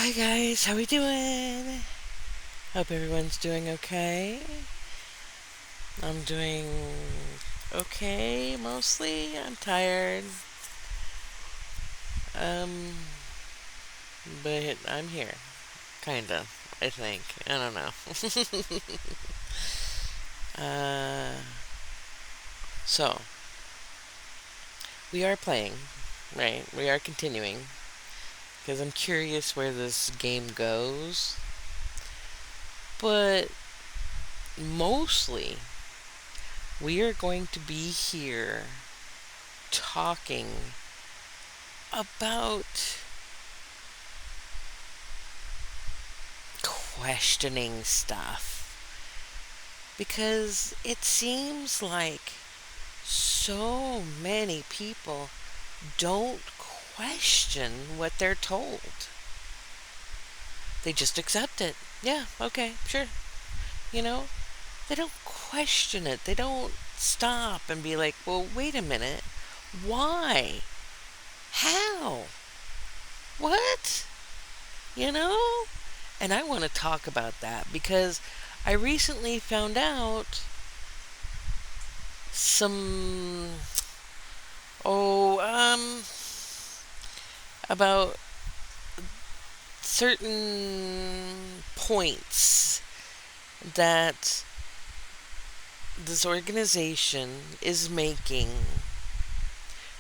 Hi guys, how we doing? Hope everyone's doing okay. I'm doing okay mostly. I'm tired. Um but I'm here. Kinda, I think. I don't know. uh so we are playing, right? We are continuing because I'm curious where this game goes. But mostly we are going to be here talking about questioning stuff because it seems like so many people don't question what they're told. They just accept it. Yeah, okay, sure. You know, they don't question it. They don't stop and be like, well, wait a minute. Why? How? What? You know? And I want to talk about that because I recently found out some oh about certain points that this organization is making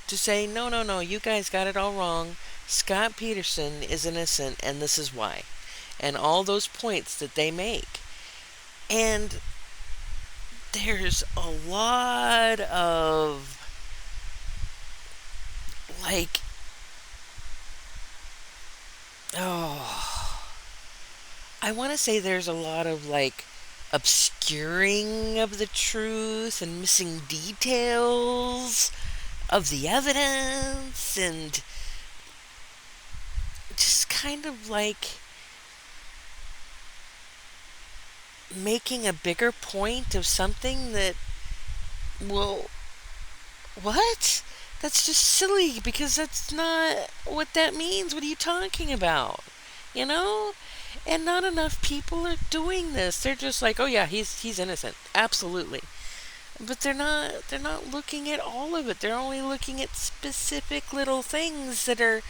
to say no, no, no, you guys got it all wrong. Scott Peterson is innocent and this is why, and all those points that they make. And there's a lot of like, oh, I want to say there's a lot of like obscuring of the truth and missing details of the evidence and just kind of like making a bigger point of something that, well, what? That's just silly because that's not what that means. What are you talking about? You know? And not enough people are doing this. They're just like, "Oh yeah, he's innocent." Absolutely. But they're not looking at all of it. They're only looking at specific little things that are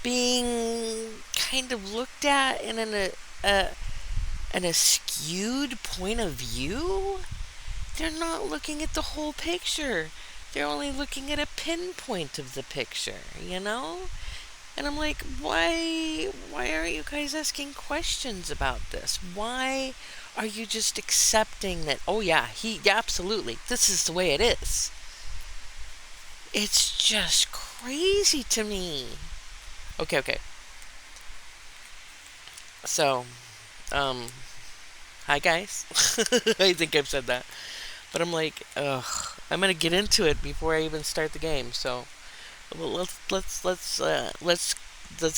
being kind of looked at in a an skewed point of view. They're not looking at the whole picture. They're only looking at a pinpoint of the picture, you know? And I'm like, why aren't you guys asking questions about this? Why are you just accepting that, oh yeah, yeah, absolutely, this is the way it is? It's just crazy to me. Okay, okay. So, um, hi guys. I think I've said that. But I'm like, ugh, I'm gonna get into it before I even start the game. So, well, let's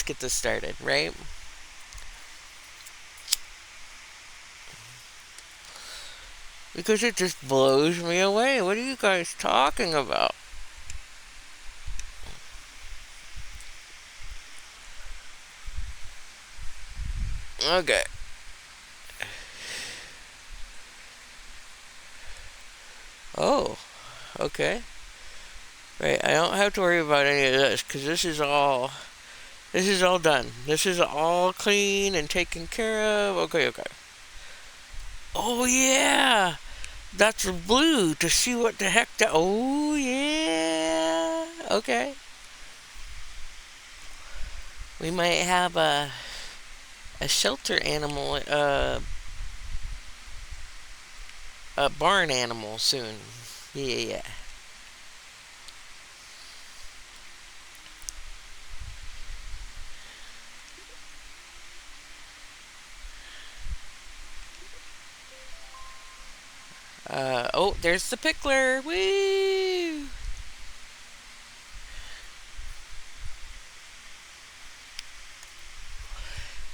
get this started, right? Because it just blows me away. What are you guys talking about? Okay. Oh, okay. Right. I don't have to worry about any of this because this is all done. This is all clean and taken care of. Okay, okay. Oh yeah, that's blue to see what the heck that. Oh yeah. Okay. We might have a shelter animal, a barn animal soon. Yeah, yeah, yeah. Oh, there's the pickler. Woo!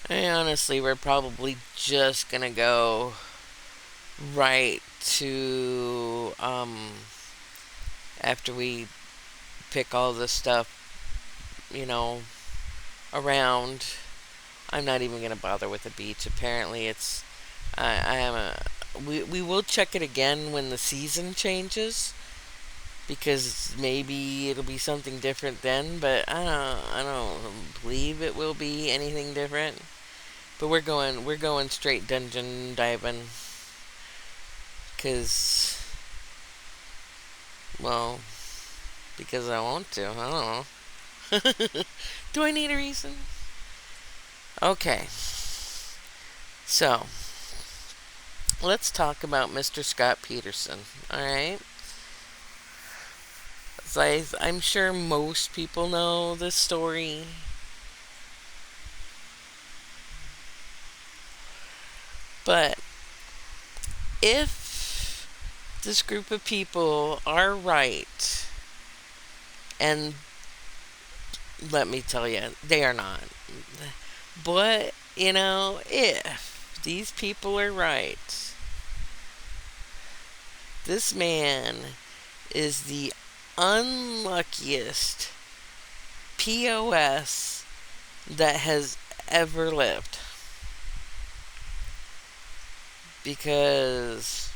And honestly, we're probably just gonna go right to after we pick all the stuff, you know, around. I'm not even gonna bother with the beach. Apparently, it's I am a we will check it again when the season changes because maybe it'll be something different then. But I don't believe it will be anything different. But we're going straight dungeon diving because well because I want to. I don't know. Do I need a reason? Okay, so let's talk about Mr. Scott Peterson. All right. So I'm sure most people know this story, but if this group of people are right, and let me tell you, they are not. But, if these people are right, this man is the unluckiest POS that has ever lived. Because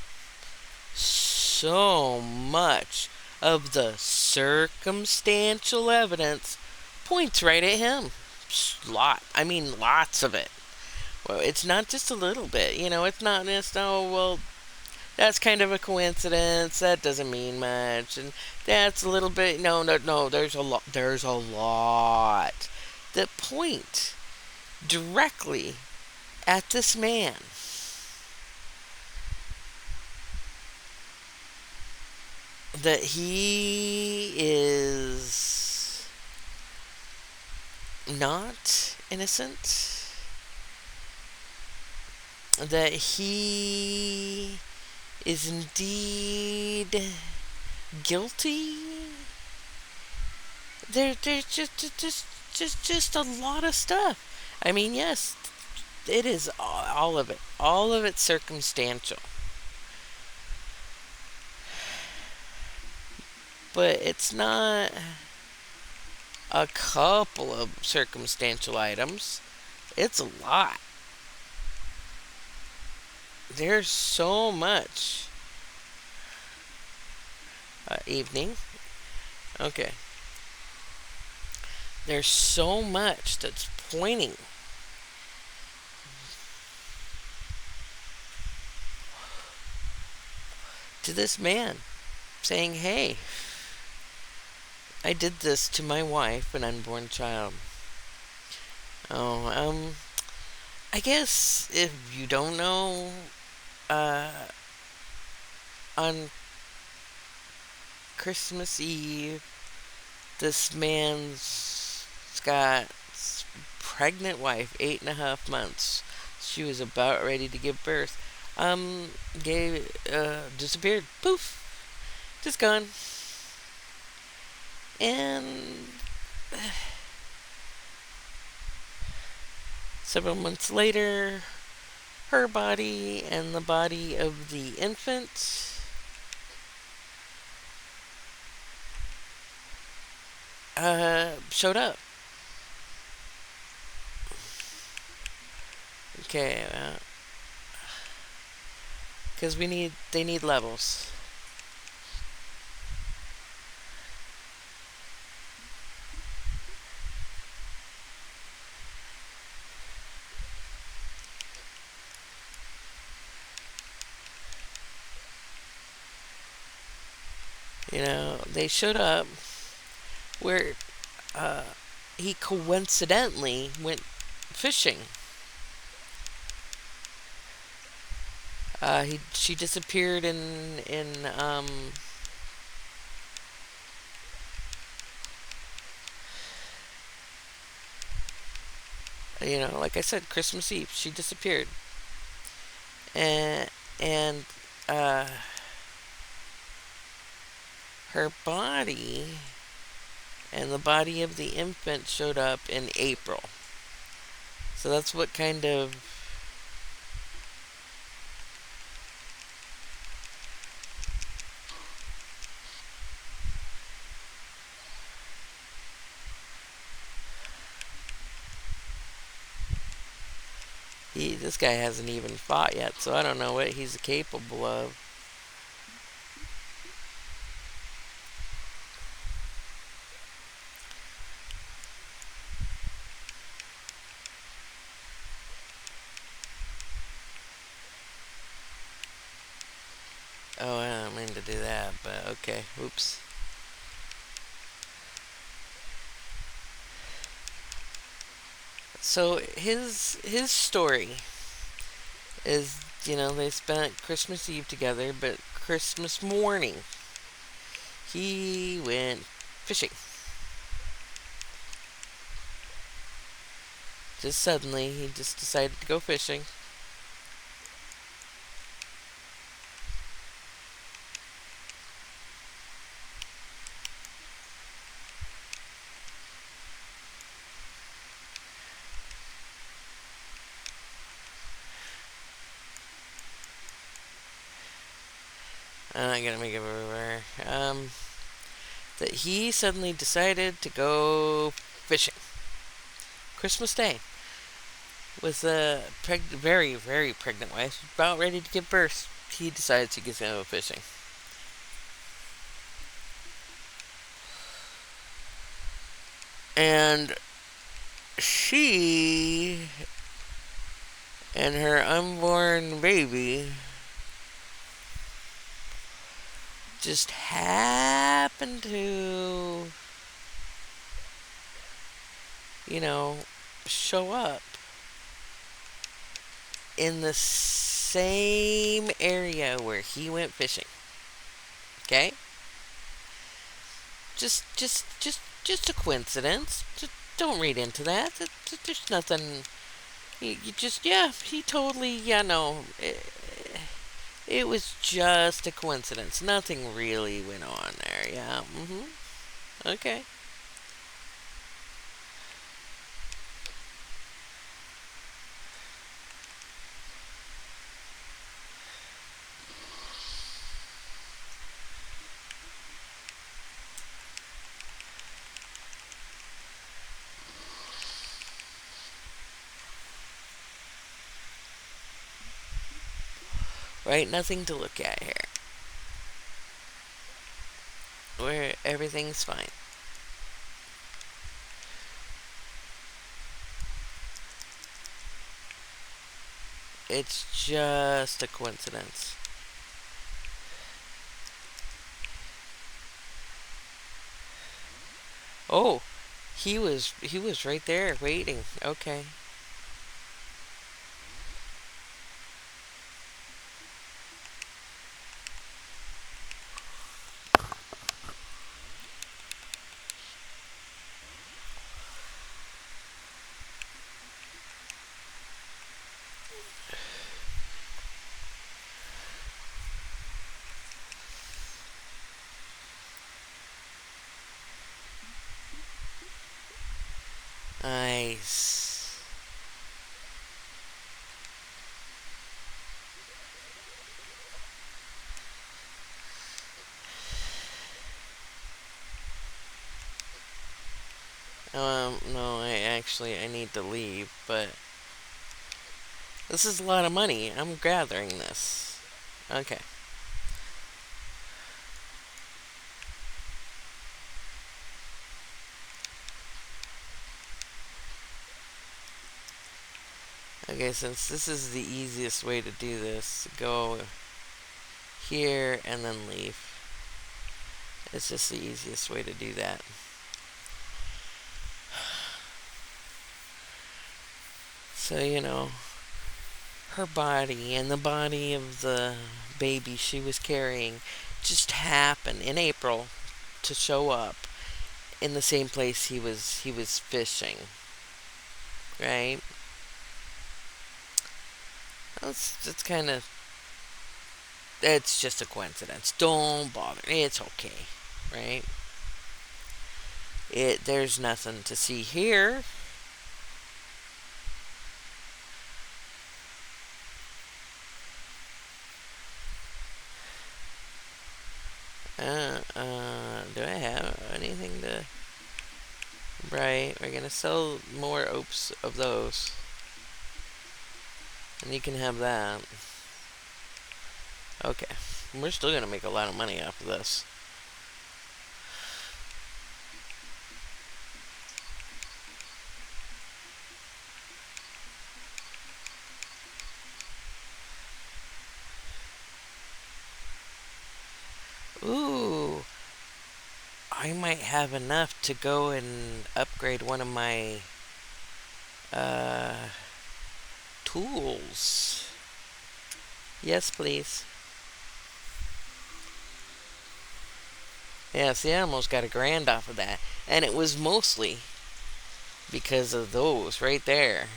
so much of the circumstantial evidence points right at him. I mean, lots of it. Well, it's not just a little bit. It's not just, oh, well, that's kind of a coincidence. That doesn't mean much. And that's a little bit. No, no, no. There's a lot. There's a lot that point directly at this man. That he is not innocent. That he is indeed guilty. There's just a lot of stuff. I mean, yes, it is all of it. All of it circumstantial. But it's not a couple of circumstantial items. It's a lot. There's so much. Evening. Okay. There's so much that's pointing to this man saying, hey, I did this to my wife, an unborn child. Oh, I guess if you don't know, uh, on Christmas Eve, this man's Scott's pregnant wife, 8.5 months. She was about ready to give birth. Disappeared. Poof. Just gone. And several months later, her body and the body of the infant showed up. Okay, because they need levels. They showed up where uh, he coincidentally went fishing. She disappeared in like I said, Christmas Eve. She disappeared, and uh, her body and the body of the infant showed up in April. So that's what kind of This guy hasn't even fought yet, so I don't know what he's capable of. Oh, I don't mean to do that, but okay. Oops. So his story is, they spent Christmas Eve together, but Christmas morning he went fishing. Just suddenly, he just decided to go fishing. I'm not gonna make it everywhere. That he suddenly decided to go fishing. Christmas Day, with a very, very pregnant wife, about ready to give birth. He decides he gets to go fishing. And she and her unborn baby just happened to, you know, show up in the same area where he went fishing. Okay? Just a coincidence. Just don't read into that. There's nothing. You just, yeah, he totally, yeah, no. It was just a coincidence. Nothing really went on there. Yeah. Okay. Right? Nothing to look at here. Where everything's fine. It's just a coincidence. Oh, he was right there waiting. Okay. Nice. No, I need to leave, but this is a lot of money. I'm gathering this. Okay. Okay, since this is the easiest way to do this, go here and then leave. It's just the easiest way to do that. So, her body and the body of the baby she was carrying just happened in April to show up in the same place he was fishing. Right? That's kind of, it's just a coincidence. Don't bother. It's okay. Right? There's nothing to see here. Do I have anything to... Right, we're gonna sell more opes of those. And you can have that. Okay. We're still gonna make a lot of money off of this. Ooh. I might have enough to go and upgrade one of my uh, tools. Yes, please. Yeah, see, I almost got $1,000 off of that. And it was mostly because of those right there.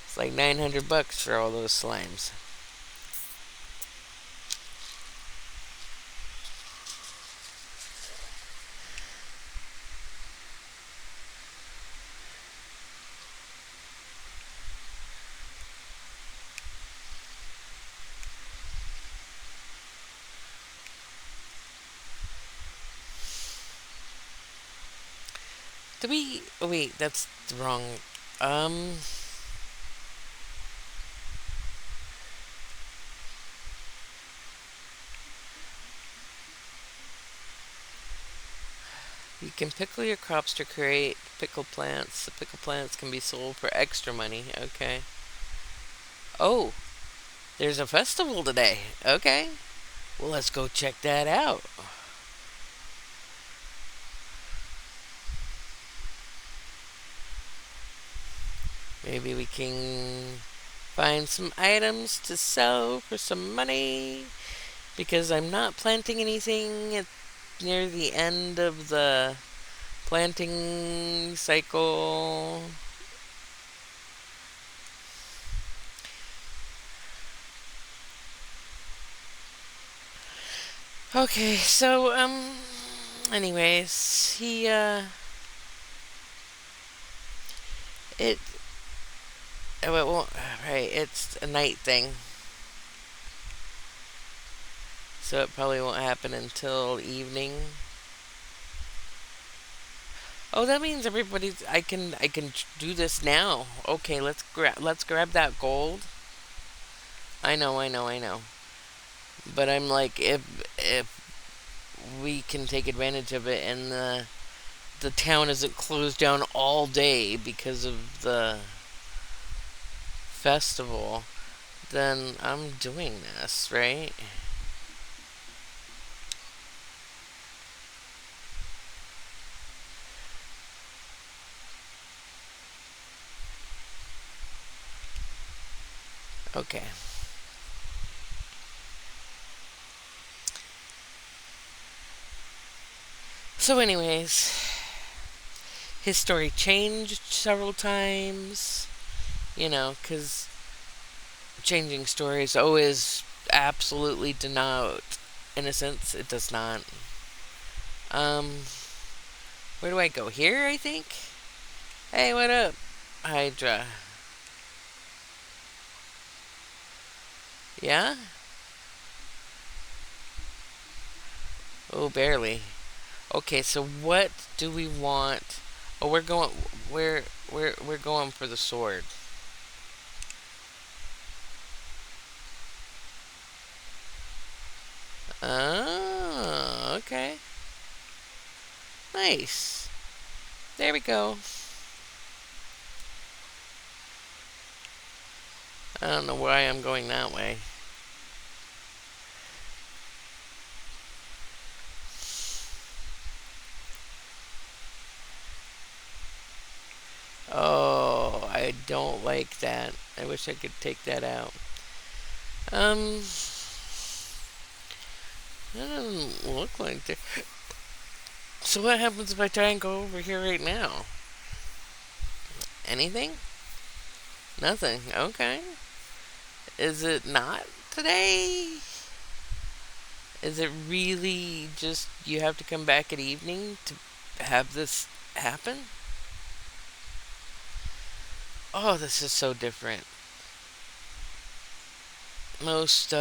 It's like $900 for all those slimes. Do we? Oh, wait, that's wrong. Um, you can pickle your crops to create pickle plants. The pickle plants can be sold for extra money. Okay. Oh, there's a festival today. Okay. Well, let's go check that out. Maybe we can find some items to sell for some money because I'm not planting anything near the end of the planting cycle. Okay, so anyways, it oh, it won't right, it's a night thing. So it probably won't happen until evening. Oh, that means everybody's. I can do this now. Okay, let's grab that gold. I know, I know, I know. But I'm like, if we can take advantage of it and the town isn't closed down all day because of the festival, then I'm doing this, right? Okay. So, anyways, his story changed several times, because changing stories always absolutely denote innocence. It does not. Um, where do I go? Here, I think? Hey, what up, Hydra? Yeah? Oh, barely. Okay, so what do we want? Oh, we're going for the sword. Oh, okay. Nice. There we go. I don't know why I'm going that way. Oh, I don't like that. I wish I could take that out. Um, that doesn't look like it. So what happens if I try and go over here right now? Anything? Nothing. Okay. Is it not today? Is it really just you have to come back at evening to have this happen? Oh, this is so different. Most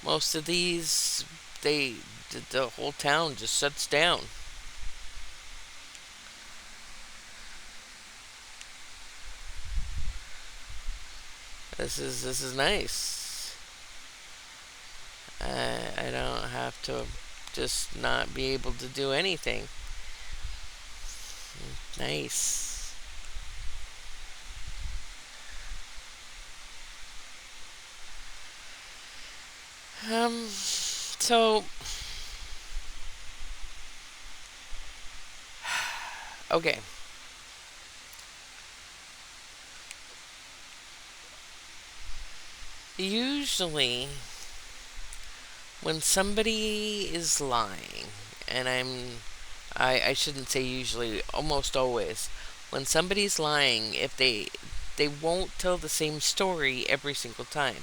most of these they the whole town just shuts down. This is nice. I don't have to just not be able to do anything. Nice. So okay. Usually, when somebody is lying, and I shouldn't say usually, almost always, when somebody's lying, if they won't tell the same story every single time.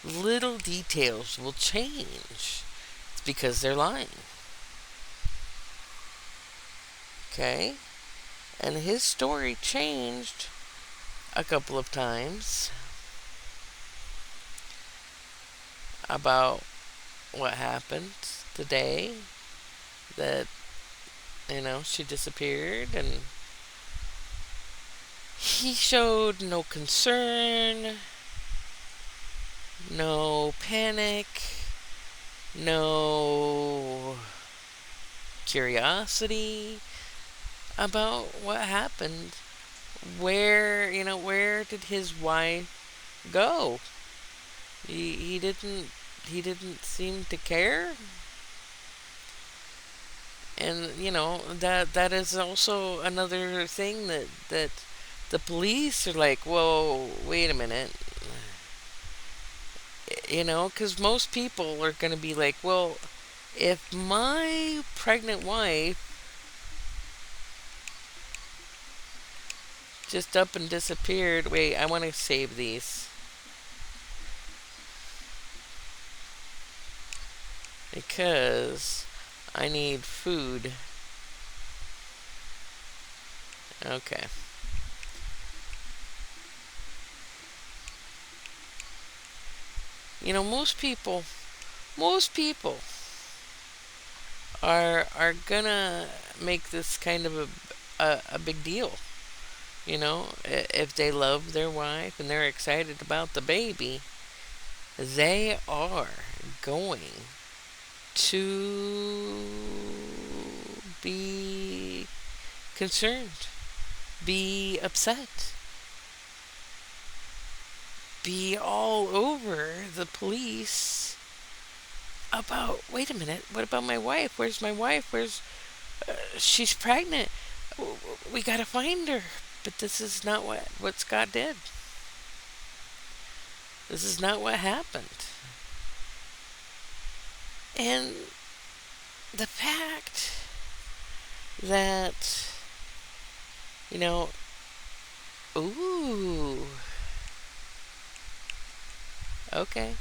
Little details will change. It's because they're lying. Okay? And his story changed a couple of times about what happened the day that, she disappeared, and he showed no concern, no panic, no curiosity about what happened. Where did his wife go? He didn't seem to care. And that is also another thing that the police are like, whoa, wait a minute. Because most people are going to be like, well, if my pregnant wife just up and disappeared. Wait, I want to save these because I need food. Okay. Most people are gonna make this kind of a big deal. If they love their wife and they're excited about the baby, they are going to be concerned, be upset, be all over the police about, wait a minute, what about my wife? Where's my wife? She's pregnant. We gotta find her. But this is not what Scott did. This is not what happened. And the fact that, you know, ooh, okay,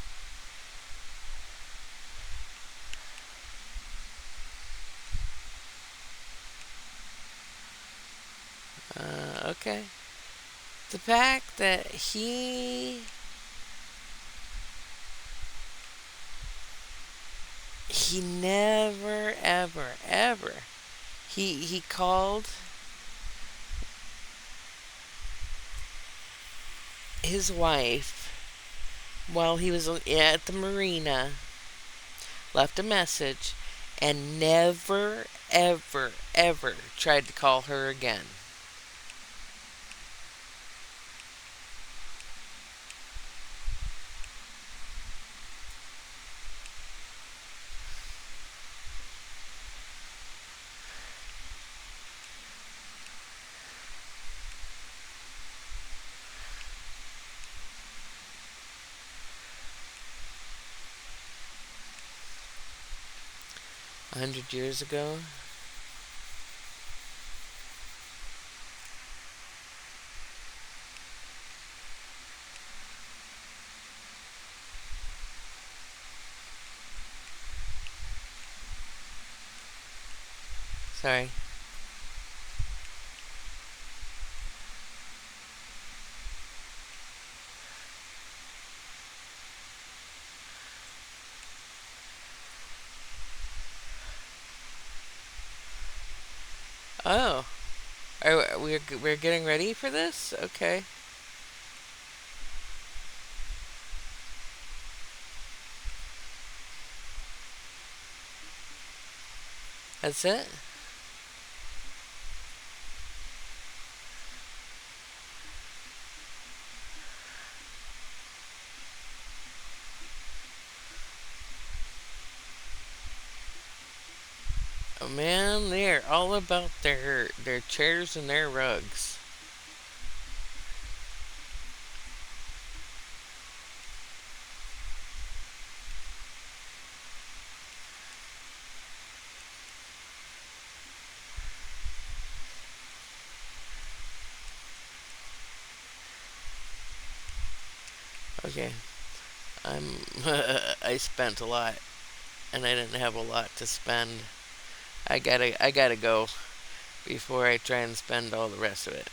okay. The fact that he never ever ever he called his wife while he was at the marina, left a message, and never ever ever tried to call her again. 100 years ago. Sorry. Oh, we're getting ready for this? Okay. That's it. Oh, man, they're all about their chairs and their rugs. Okay, I'm. I spent a lot, and I didn't have a lot to spend. I gotta go before I try and spend all the rest of it.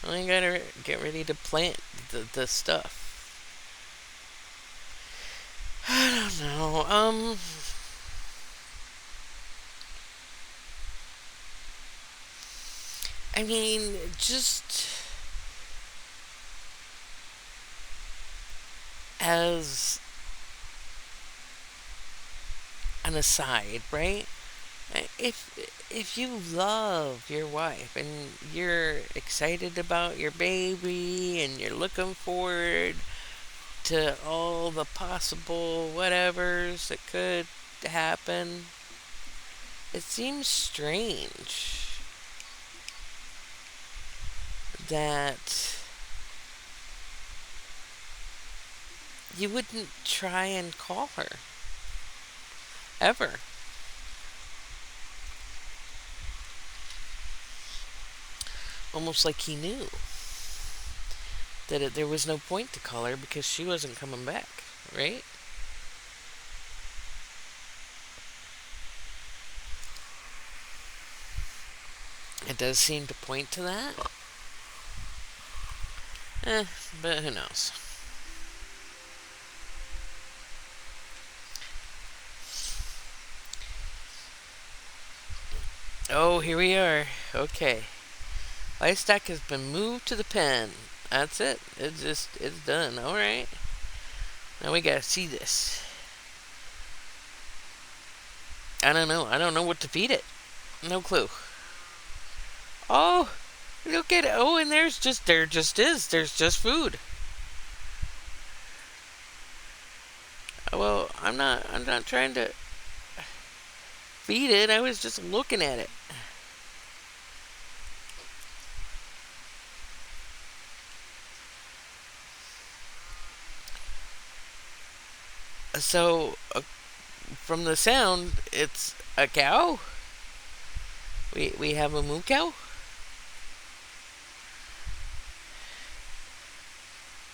I gotta get ready to plant the stuff. I don't know. I mean, just as an aside, right? If you love your wife and you're excited about your baby and you're looking forward to all the possible whatevers that could happen, it seems strange that you wouldn't try and call her ever. Almost like he knew that there was no point to call her because she wasn't coming back, right? It does seem to point to that. Eh, but who knows? Oh, here we are. Okay. Livestock has been moved to the pen. That's it. It's done. Alright. Now we gotta see this. I don't know. I don't know what to feed it. No clue. Oh, look at it. Oh, and there just is. There's just food. Well, I'm not trying to feed it. I was just looking at it. So, from the sound, it's a cow. We have a moo cow.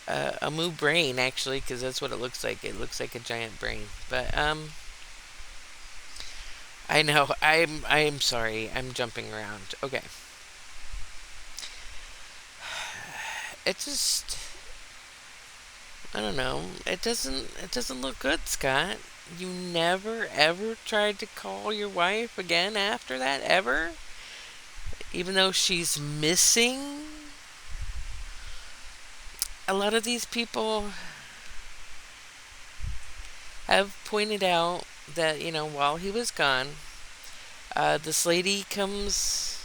A moo brain, actually, because that's what it looks like. It looks like a giant brain. But I know. I'm sorry. I'm jumping around. Okay. It just I don't know. It doesn't look good, Scott. You never ever tried to call your wife again after that ever? Even though she's missing? A lot of these people have pointed out that, while he was gone, this lady comes.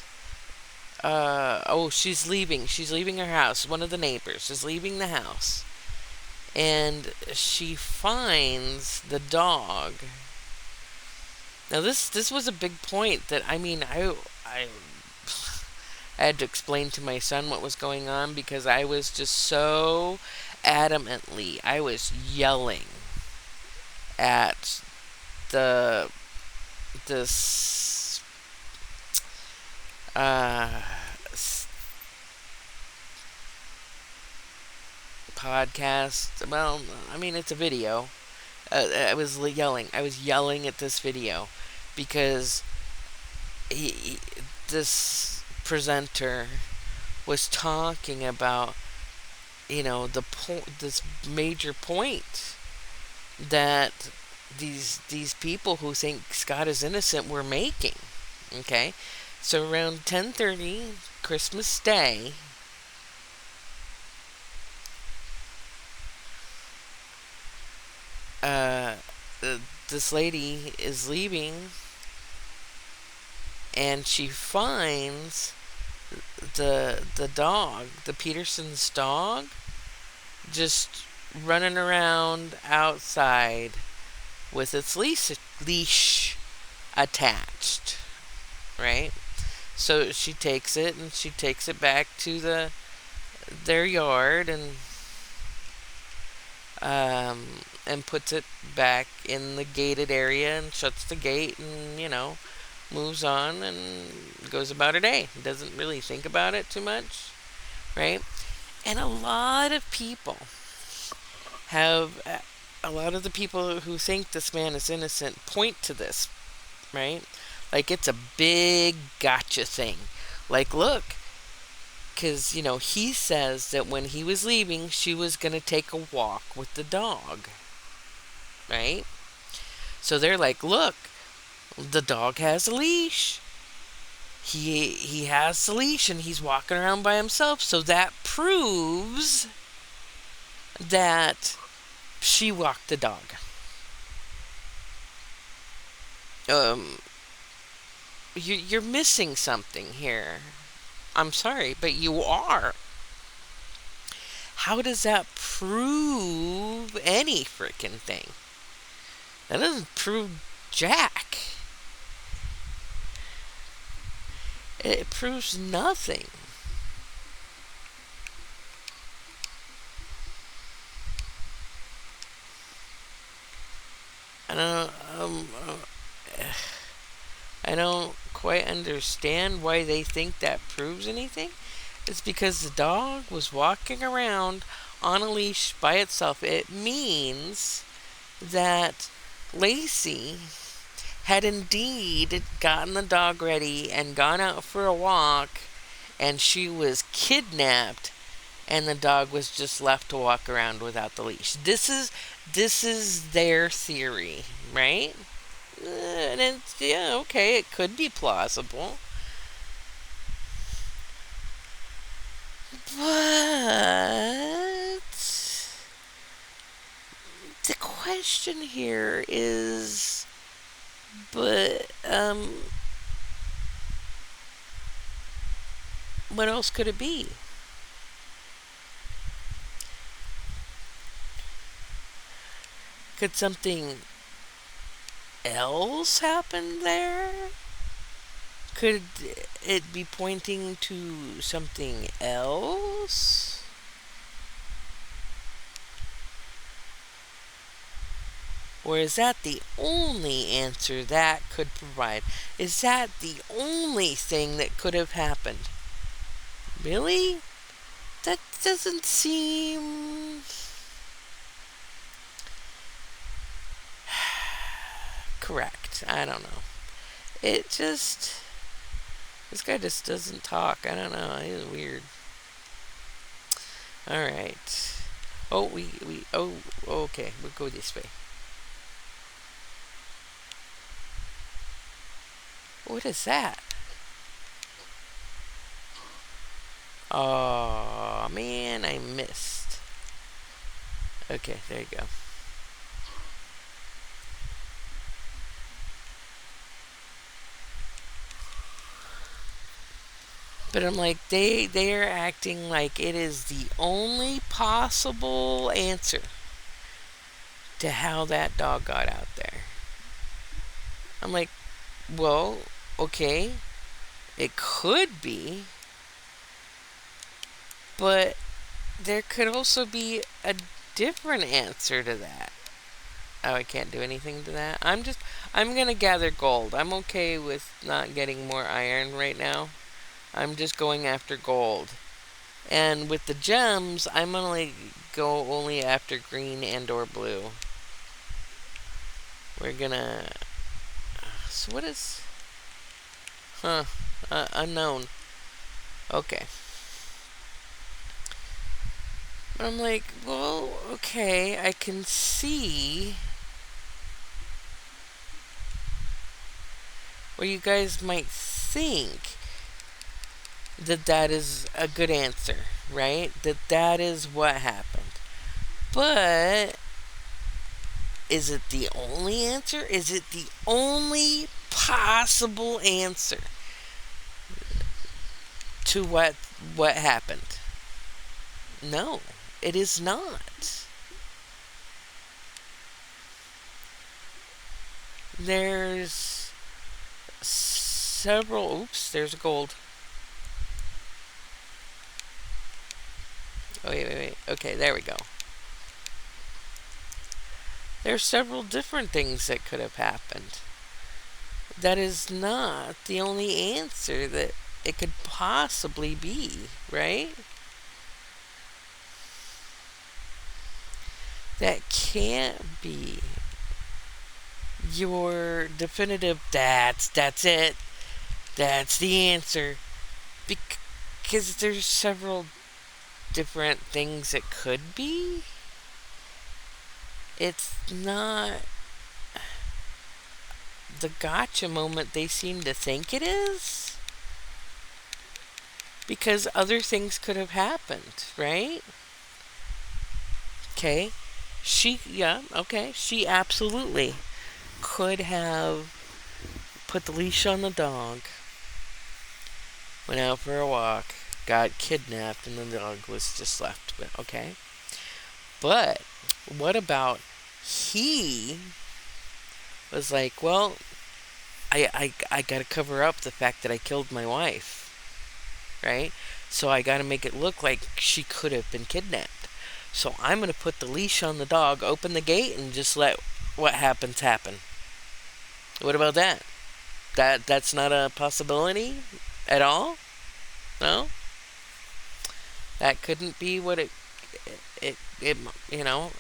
Oh, she's leaving. She's leaving her house. One of the neighbors is leaving the house. And she finds the dog. Now, this was a big point that, I had to explain to my son what was going on because I was just so adamantly, I was yelling at the this uh, podcast. Well, it's a video. I was yelling. I was yelling at this video because he this presenter was talking about this major point that these people who think Scott is innocent were making. Okay, so around 10:30 Christmas Day, uh, this lady is leaving and she finds the dog, the Peterson's dog, just running around outside with its leash attached, right? So she takes it and she takes it back to their yard and puts it back in the gated area and shuts the gate and moves on and goes about her day. Doesn't really think about it too much, right? And have a lot of the people who think this man is innocent point to this, right? Like it's a big gotcha thing. Like, look, because, he says that when he was leaving, she was going to take a walk with the dog, right? So they're like, look, the dog has a leash. He has the leash and he's walking around by himself. So that proves that she walked the dog. Um, you're missing something here. I'm sorry, but you are. How does that prove any freaking thing? That doesn't prove jack. It proves nothing. I don't. I don't quite understand why they think that proves anything. It's because the dog was walking around on a leash by itself. It means that Lacey had indeed gotten the dog ready and gone out for a walk, and she was kidnapped, and the dog was just left to walk around without the leash. This is their theory, right? And it's, yeah, okay, it could be plausible. But the question here is, but what else could it be? Could something else happen there? Could it be pointing to something else? Or is that the only answer that could provide? Is that the only thing that could have happened? Really? That doesn't seem correct. I don't know. It just. This guy just doesn't talk. I don't know. He's weird. Alright. Oh, okay. We'll go this way. What is that? Oh, man, I missed. Okay, there you go. But I'm like, they are acting like it is the only possible answer to how that dog got out there. I'm like, well, okay, it could be, but there could also be a different answer to that. Oh, I can't do anything to that. I'm gonna gather gold. I'm okay with not getting more iron right now. I'm just going after gold. And with the gems, I'm gonna go only after green and or blue. We're gonna. So what is? Unknown. Okay. I'm like, well, okay, I can see where you guys might think that is a good answer, right? That is what happened. But is it the only answer? Is it the only possible answer? to what happened. No, it is not. There's several. Oops, there's gold. Oh, wait. Okay, there we go. There's several different things that could have happened. That is not the only answer that it could possibly be, right? That can't be your definitive. That's it. That's the answer. Because there's several different things it could be. It's not the gotcha moment they seem to think it is. Because other things could have happened, right? Okay. She absolutely could have put the leash on the dog, went out for a walk, got kidnapped, and the dog was just left. Okay. But what about he was like, well, I got to cover up the fact that I killed my wife, right? So I got to make it look like she could have been kidnapped. So I'm going to put the leash on the dog, open the gate, and just let what happens happen. What about that? That's not a possibility at all? No? That couldn't be what it you know,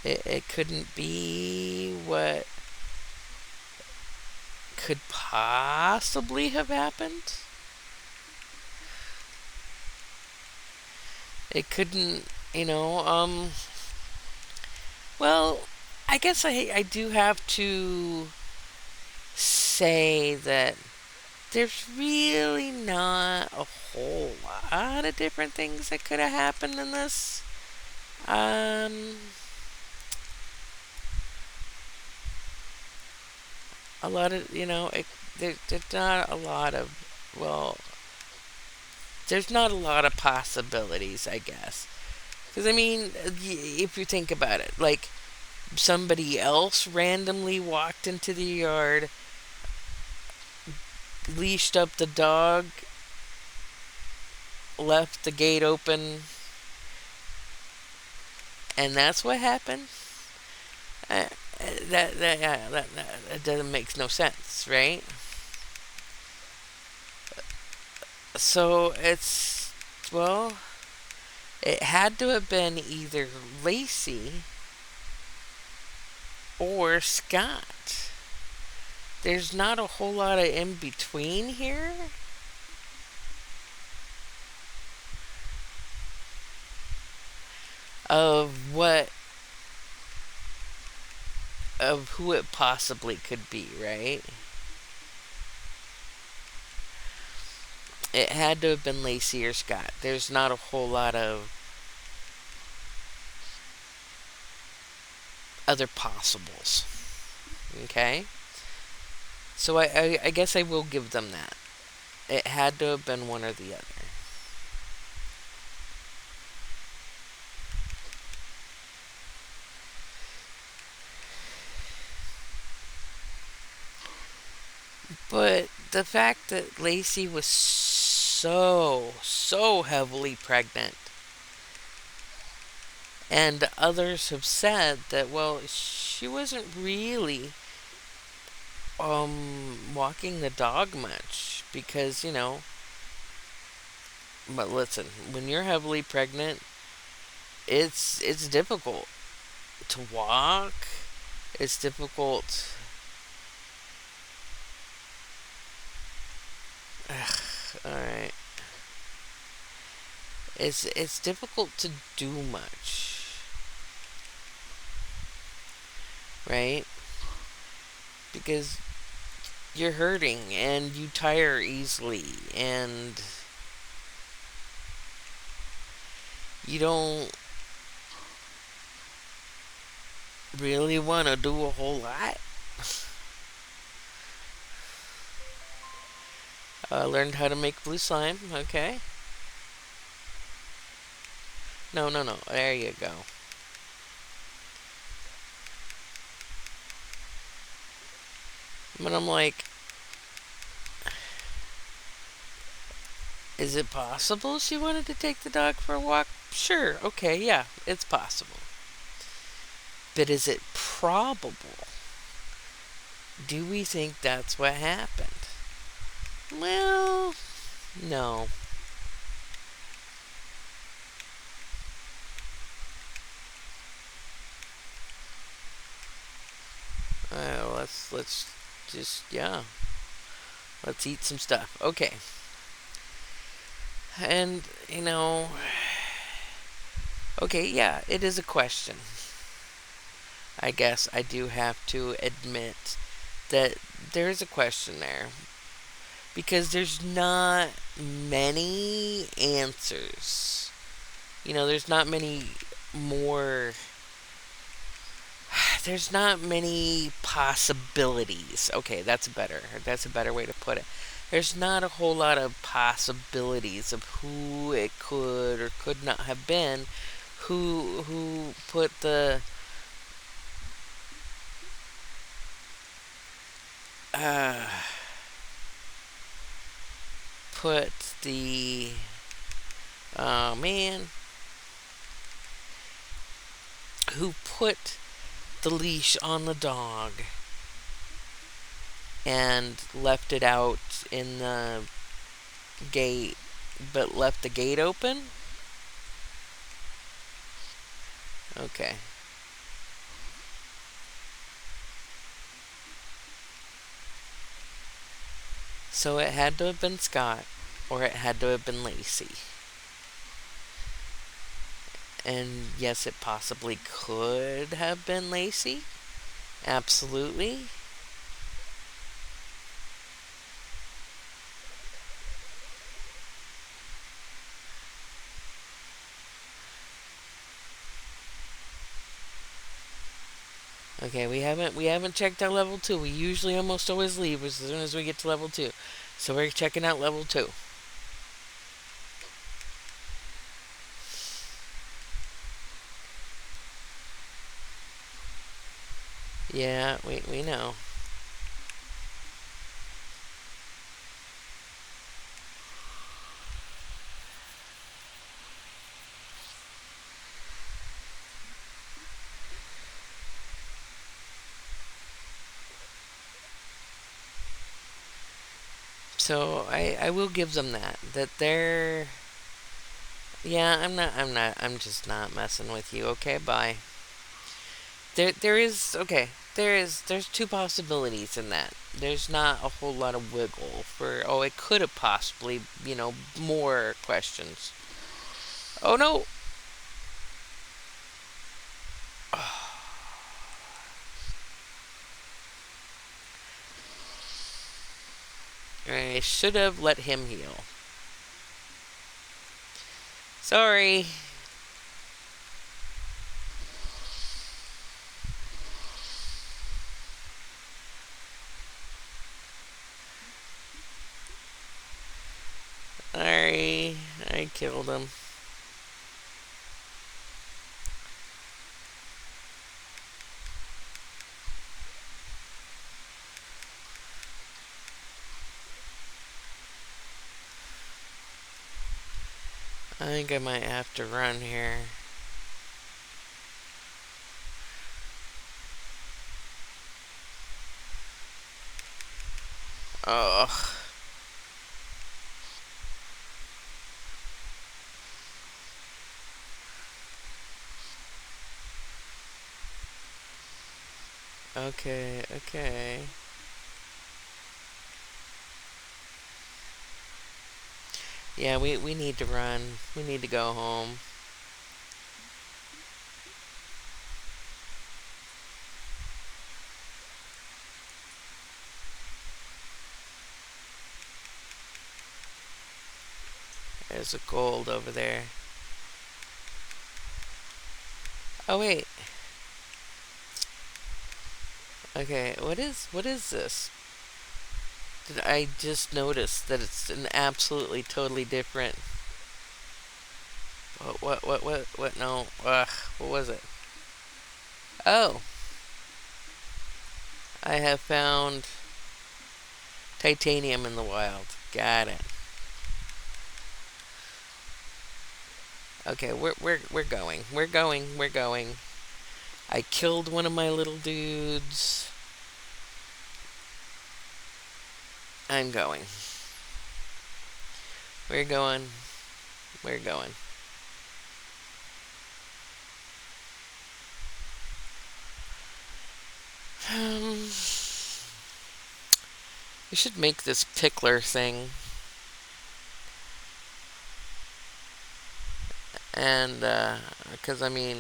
it couldn't be what could possibly have happened. It couldn't, well, I guess I do have to say that there's really not a whole lot of different things that could have happened in this. Um, a lot of, there's not a lot of, well, there's not a lot of possibilities, I guess. Because, I mean, if you think about it, like, somebody else randomly walked into the yard, leashed up the dog, left the gate open, and that's what happened. That doesn't make no sense, right? So well, it had to have been either Lacey or Scott. There's not a whole lot of in between here. Of what, of who it possibly could be, right? It had to have been Lacey or Scott. There's not a whole lot of other possibles. Okay? So I guess I will give them that. It had to have been one or the other. But the fact that Lacey was so heavily pregnant, and others have said that, well, she wasn't really walking the dog much because, but listen, when you're heavily pregnant, it's difficult to walk. It's difficult. All right. It's difficult to do much, right? Because you're hurting and you tire easily and you don't really want to do a whole lot. Learned how to make blue slime. Okay. No, no, no. There you go. But I'm like, is it possible she wanted to take the dog for a walk? Sure. Okay. Yeah, it's possible. But is it probable? Do we think that's what happened? Well, no. Let's just yeah. Let's eat some stuff. Okay. And okay, yeah, it is a question. I guess I do have to admit that there is a question there because there's not many answers. There's not many more. There's not many possibilities. Okay, that's a better way to put it. There's not a whole lot of possibilities of who it could or could not have been, who uh, put the oh man, who put the leash on the dog and left it out in the gate, but left the gate open. Okay. So it had to have been Scott, or it had to have been Lacey. And yes, it possibly could have been Lacey. Absolutely. Okay, we haven't checked out level 2. We usually almost always leave as soon as we get to level 2. So we're checking out level 2. Yeah, we know. So I will give them that they're yeah, I'm just not messing with you. Okay, bye. There's two possibilities in that. There's not a whole lot of wiggle for it could have possibly, more questions. Oh no. I should have let him heal. Sorry. Sorry. I killed him. I think I might have to run here. Ugh. Okay, okay. Yeah, we need to run. We need to go home. There's a gold over there. Oh wait. Okay, what is this? I just noticed that it's an absolutely totally different. What? No. What was it? Oh, I have found titanium in the wild. Got it. Okay, we're going. We're going. I killed one of my little dudes. I'm going. We're going. We're going. Um, we should make this pickler thing. And, because, I mean,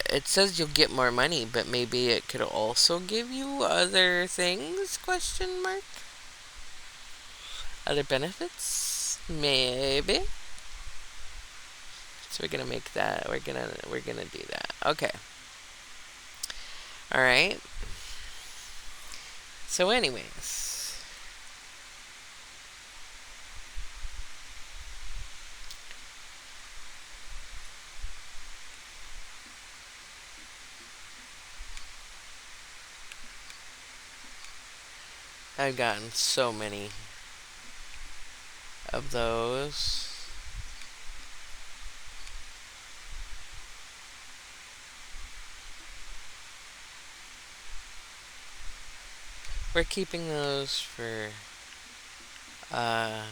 it says you'll get more money, but maybe it could also give you other things? Question mark. Other benefits? Maybe. So we're gonna make that. We're gonna do that. Okay. All right. So, anyways, I've gotten so many of those. We're keeping those for uh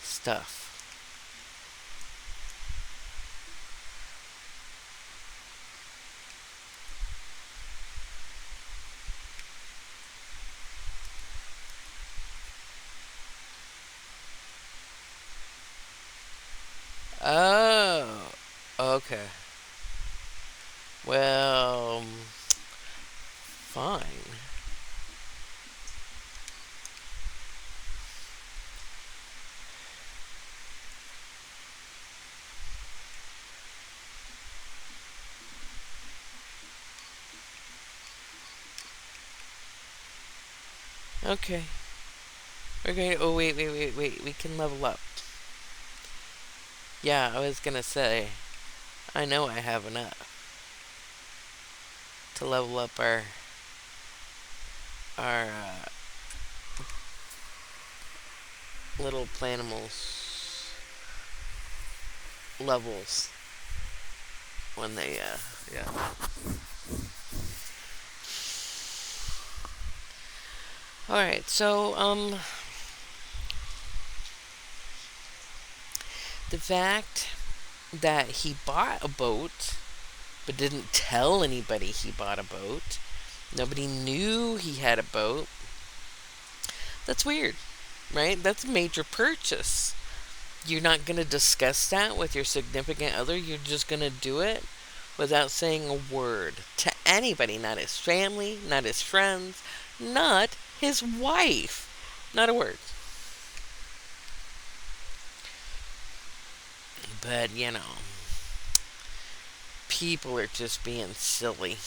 stuff. Oh, okay. Well, fine. Okay. We're going. Oh, wait. We can level up. Yeah, I was gonna say. I know I have enough to level up our little planimals levels when they yeah. All right. So the fact that he bought a boat but didn't tell anybody he bought a boat. Nobody knew he had a boat. That's weird, right? That's a major purchase. You're not going to discuss that with your significant other. You're just going to do it without saying a word to anybody, not his family, not his friends, not his wife. Not a word. But, people are just being silly.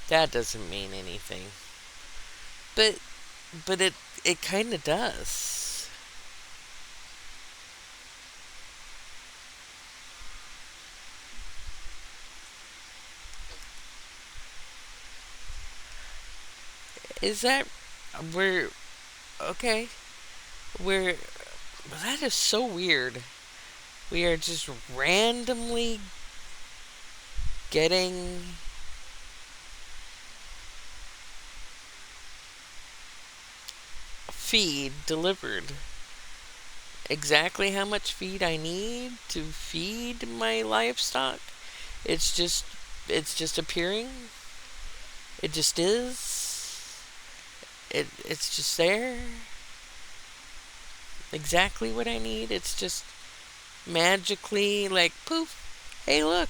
That doesn't mean anything. But it kind of does. Is that we're okay? We're that is so weird. We are just randomly getting feed delivered. Exactly how much feed I need to feed my livestock. It's just it's just appearing. It just is. It's just there. Exactly what I need. It's just magically like poof. Hey, look.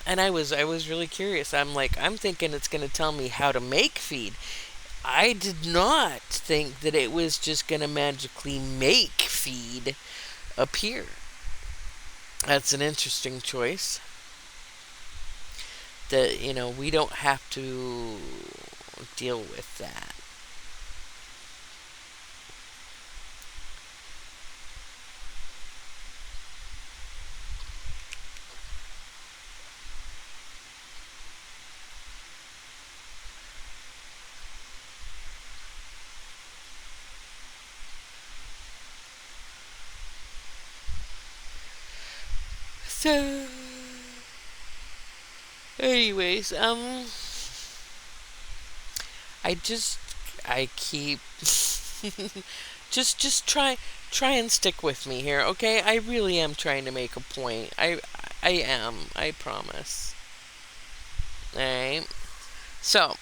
And I was really curious. I'm thinking it's going to tell me how to make feed. I did not think that it was just going to magically make feed appear. That's an interesting choice. that, we don't have to deal with that. So, anyways, I just, I keep, just try and stick with me here, okay? I really am trying to make a point. I am. I promise. All right. So,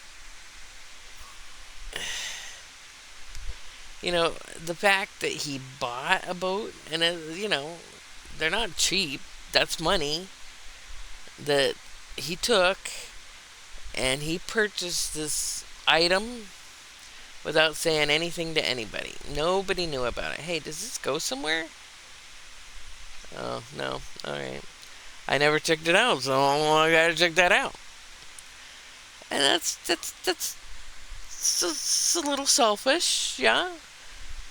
the fact that he bought a boat and they're not cheap. That's money that he took and he purchased this item without saying anything to anybody. Nobody knew about it. Hey, does this go somewhere? Oh, no. All right. I never checked it out, so I gotta check that out. And that's a little selfish, yeah.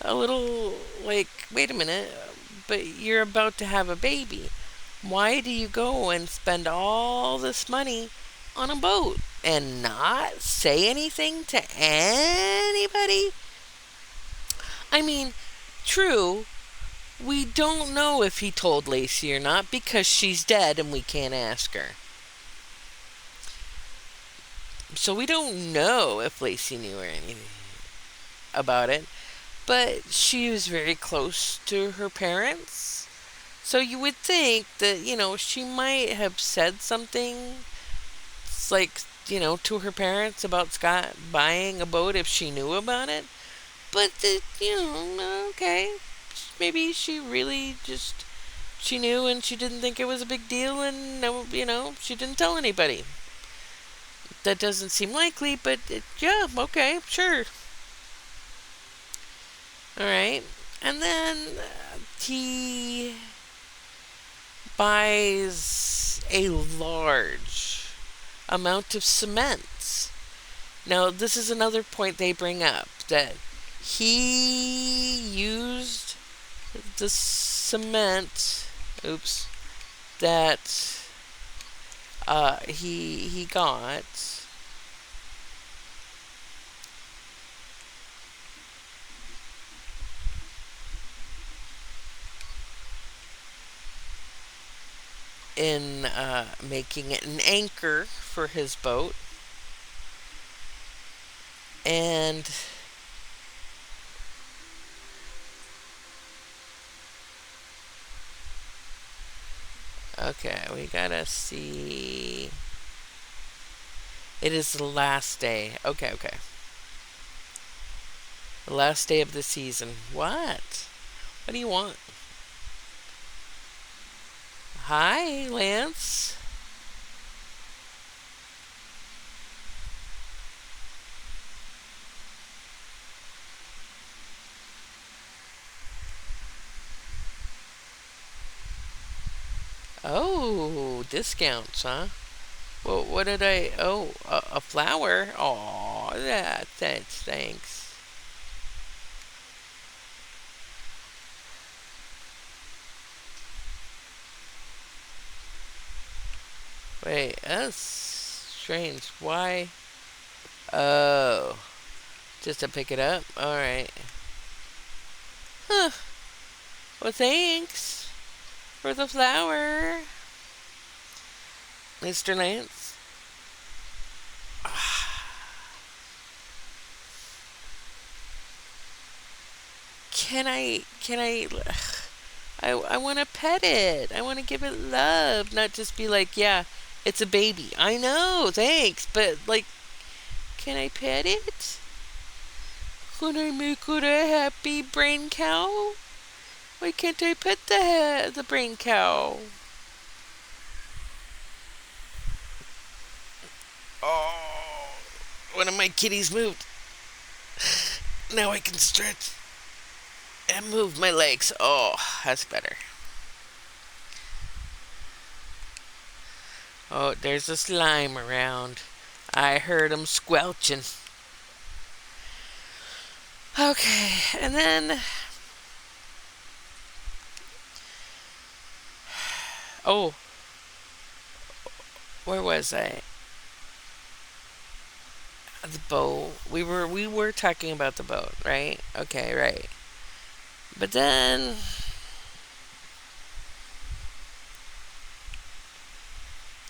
A little like, wait a minute, but you're about to have a baby. Why do you go and spend all this money on a boat and not say anything to anybody? I mean, true, we don't know if he told Lacey or not because she's dead and we can't ask her. So we don't know if Lacey knew or anything about it, but she was very close to her parents. So you would think that, she might have said something like, to her parents about Scott buying a boat if she knew about it. But, okay. Maybe she really just, she knew and she didn't think it was a big deal and, she didn't tell anybody. That doesn't seem likely, but yeah, okay, sure. All right. And then he buys a large amount of cement. Now, this is another point they bring up that he used the cement, that he got in making it an anchor for his boat. And okay, we gotta see. It is the last day. Okay. The last day of the season. What? What do you want? Hi, Lance. Oh, discounts, huh? Well, what did I? Oh, a flower. Oh, that's thanks. Wait, that's strange. Why? Oh, just to pick it up. All right. Huh. Well, thanks for the flower, Mr. Lance. I want to pet it. I want to give it love, not just be like, yeah, it's a baby. I know, thanks, but like, can I pet it? Can I make it a happy brain cow? Why can't I pet the brain cow? Oh, one of my kitties moved. Now I can stretch and move my legs. Oh, that's better. Oh, there's a slime around. I heard him squelching. Okay, and then. Oh, where was I? The boat. We were talking about the boat, right? Okay, right. But then,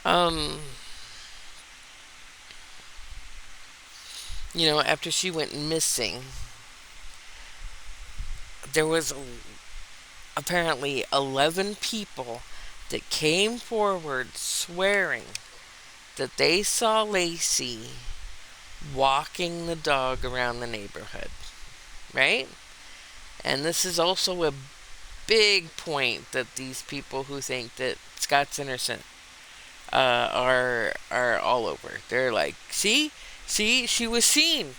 um, after she went missing, there was apparently 11 people that came forward swearing that they saw Lacey walking the dog around the neighborhood, right? And this is also a big point that these people who think that Scott's innocent are all over. They're like, see, she was seen.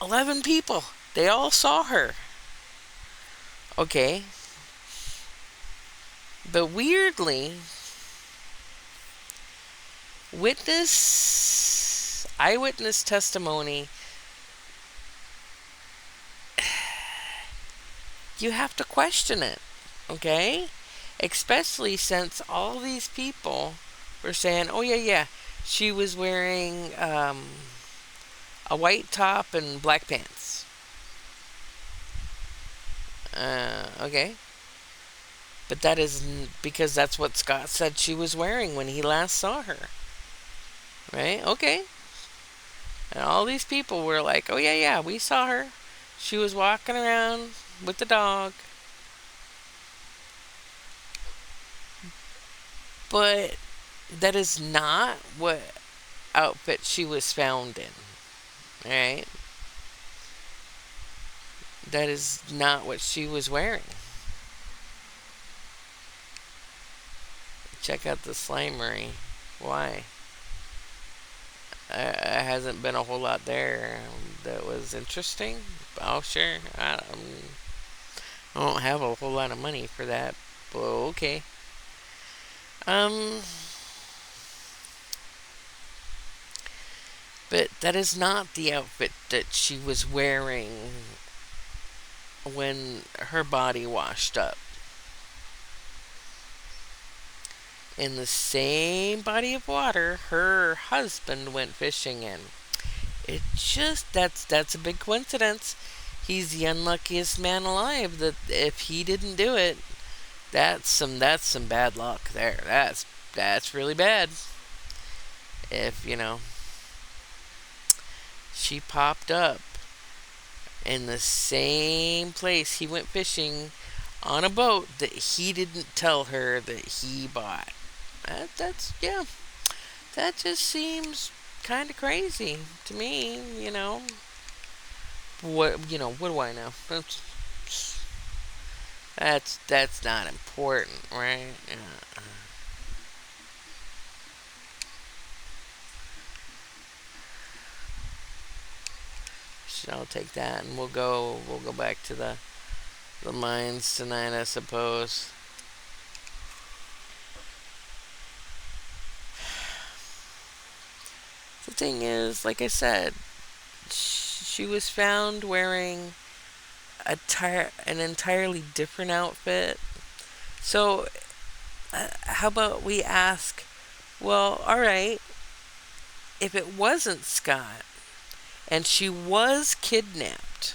11 people. They all saw her. Okay. But weirdly, eyewitness testimony, you have to question it, okay? Especially since all these people were saying, oh, yeah, she was wearing a white top and black pants. Okay. But that is because that's what Scott said she was wearing when he last saw her. Right? Okay. And all these people were like, oh, yeah, we saw her. She was walking around with the dog. But that is not what outfit she was found in. Right? That is not what she was wearing. Check out the slimery. Why? Hasn't been a whole lot there that was interesting. Oh, sure. I don't have a whole lot of money for that, but okay. Um, but that is not the outfit that she was wearing when her body washed up. In the same body of water her husband went fishing in. It just that's a big coincidence. He's the unluckiest man alive. That if he didn't do it, that's some bad luck there. That's really bad. If she popped up in the same place he went fishing on a boat that he didn't tell her that he bought. That's yeah. That just seems kind of crazy to me. What do I know? That's not important, right? Yeah. So I'll take that, and we'll go back to the mines tonight, I suppose. The thing is, like I said, she was found wearing an entirely different outfit. So, how about we ask, well, all right, if it wasn't Scott and she was kidnapped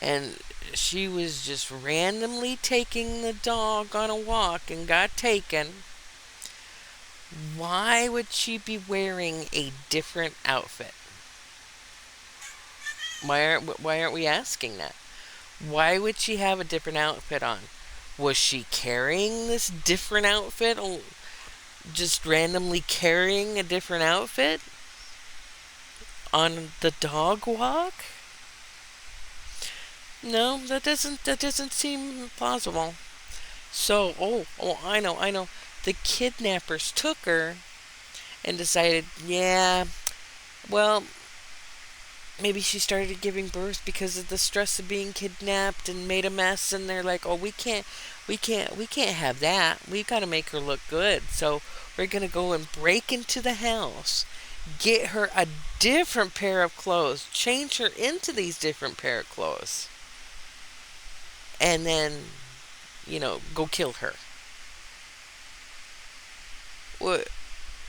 and she was just randomly taking the dog on a walk and got taken, why would she be wearing a different outfit? Why aren't we asking that? Why would she have a different outfit on? Was she carrying this different outfit? Just randomly carrying a different outfit on the dog walk? No, that doesn't seem plausible. So, I know. The kidnappers took her and decided, yeah, well, maybe she started giving birth because of the stress of being kidnapped and made a mess, and they're like, "Oh, we can't have that. We've got to make her look good. So we're going to go and break into the house, get her a different pair of clothes, change her into these different pair of clothes, and then, go kill her." What?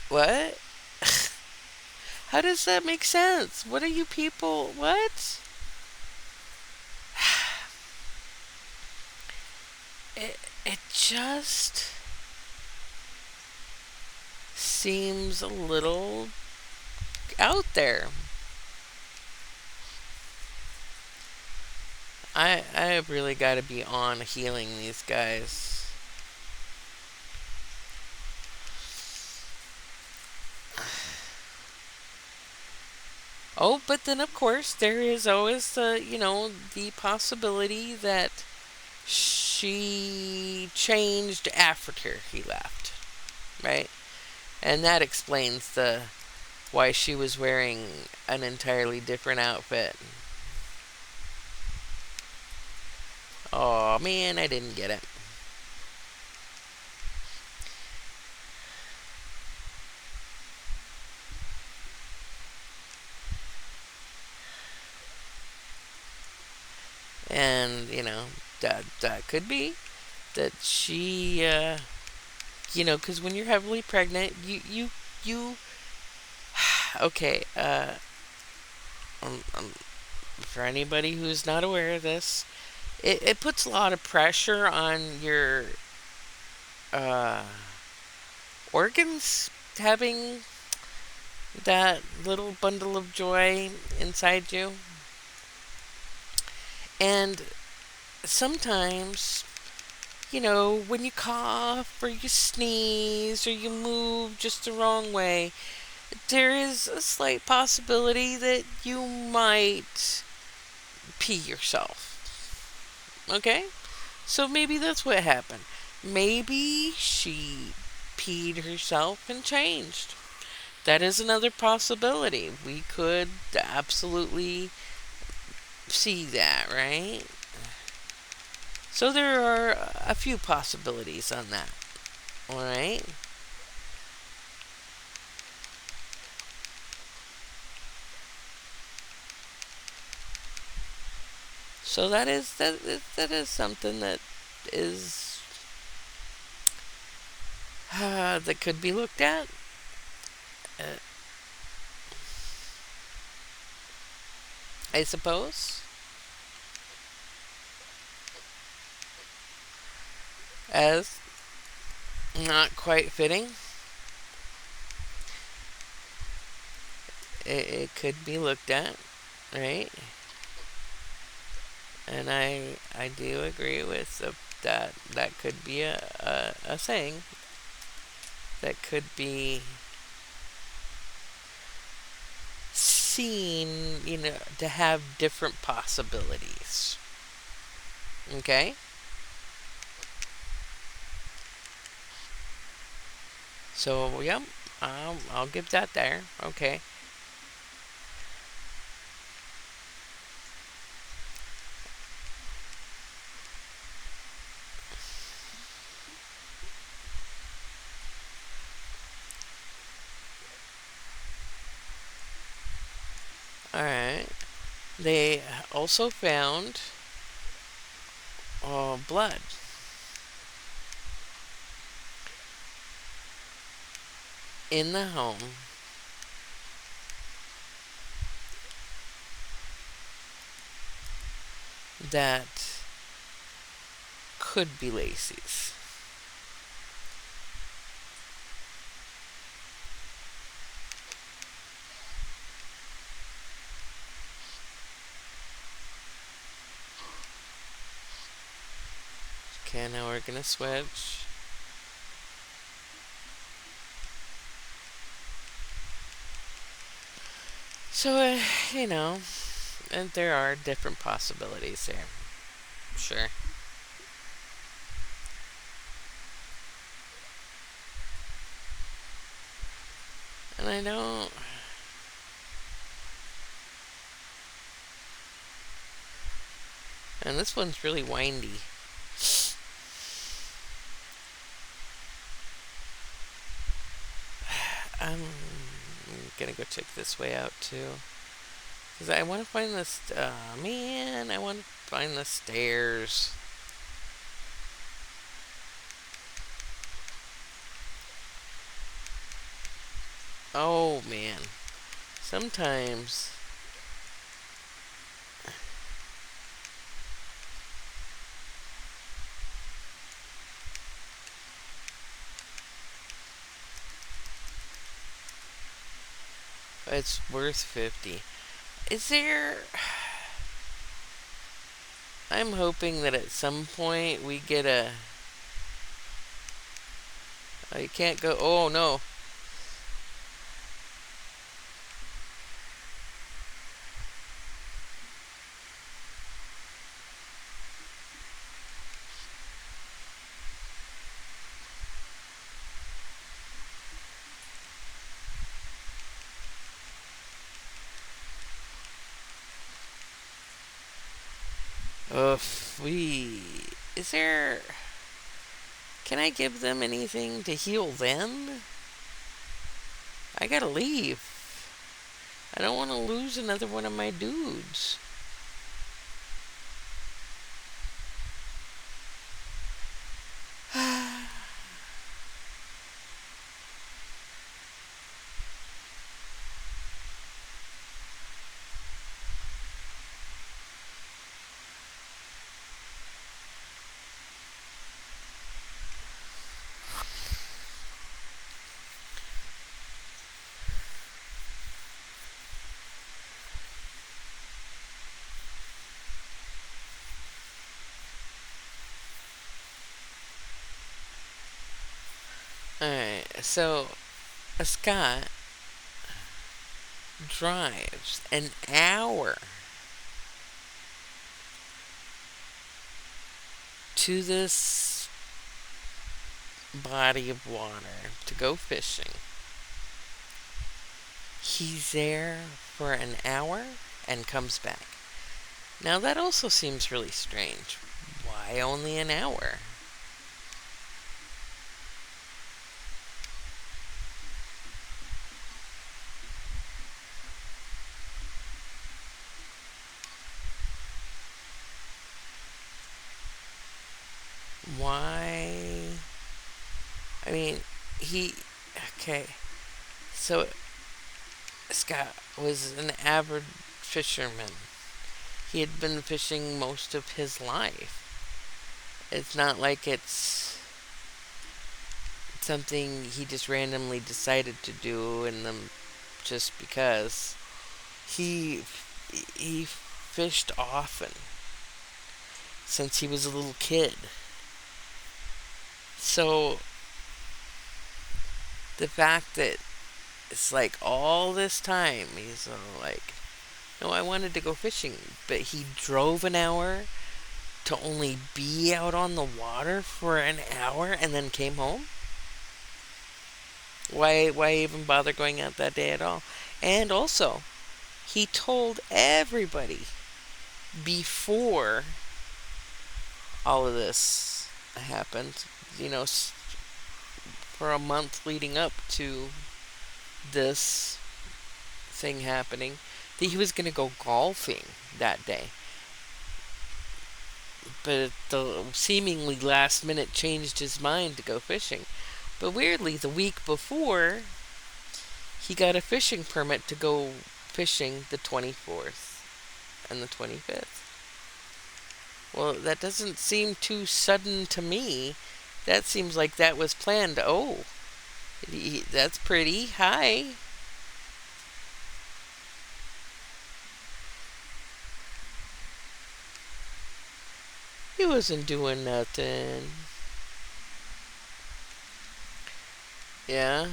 What? How does that make sense? What are you people? What? It just seems a little out there. I really got to be on healing these guys. Oh, but then of course there is always the possibility that she changed after he left, right? And that explains the why she was wearing an entirely different outfit. Oh man, I didn't get it. And that could be that she, because when you're heavily pregnant, you okay. Um, for anybody who's not aware of this, it puts a lot of pressure on your uh, organs having that little bundle of joy inside you. And sometimes, when you cough or you sneeze or you move just the wrong way, there is a slight possibility that you might pee yourself. Okay? So maybe that's what happened. Maybe she peed herself and changed. That is another possibility. We could absolutely see that, right? So there are a few possibilities on that. All right? So that is something that is that could be looked at. Uh, I suppose, as not quite fitting. It could be looked at, right? And I do agree with that. That could be a saying that could be seen, to have different possibilities. Okay? So, yep, I'll give that there. Okay. Alright. They also found blood in the home that could be Lacey's. Okay, now we're gonna switch. So, you know, and there are different possibilities here. Sure. And I don't. And this one's really windy. I'm gonna go check this way out too. Because I want to find this. Man, I want to find the stairs. Oh man. Sometimes. It's worth 50. Is there. I'm hoping that at some point we get a. You can't go. Oh no. Ugh. We. Is there. Can I give them anything to heal them? I gotta leave. I don't want to lose another one of my dudes. Alright, so Scott drives an hour to this body of water to go fishing. He's there for an hour and comes back. Now that also seems really strange. Why only an hour? Why? I mean, he. Okay. So, Scott was an avid fisherman. He had been fishing most of his life. It's not like it's something he just randomly decided to do and then just because. He he fished often since he was a little kid. So the fact that it's like all this time he's like, no, I wanted to go fishing, but he drove an hour to only be out on the water for an hour and then came home. Why even bother going out that day at all? And also, he told everybody before all of this happened, you know, for a month leading up to this thing happening, that he was going to go golfing that day. But at the seemingly last minute changed his mind to go fishing. But weirdly, the week before, he got a fishing permit to go fishing the 24th and the 25th. Well, that doesn't seem too sudden to me. That seems like that was planned. Oh, that's pretty. Hi. He wasn't doing nothing. Yeah.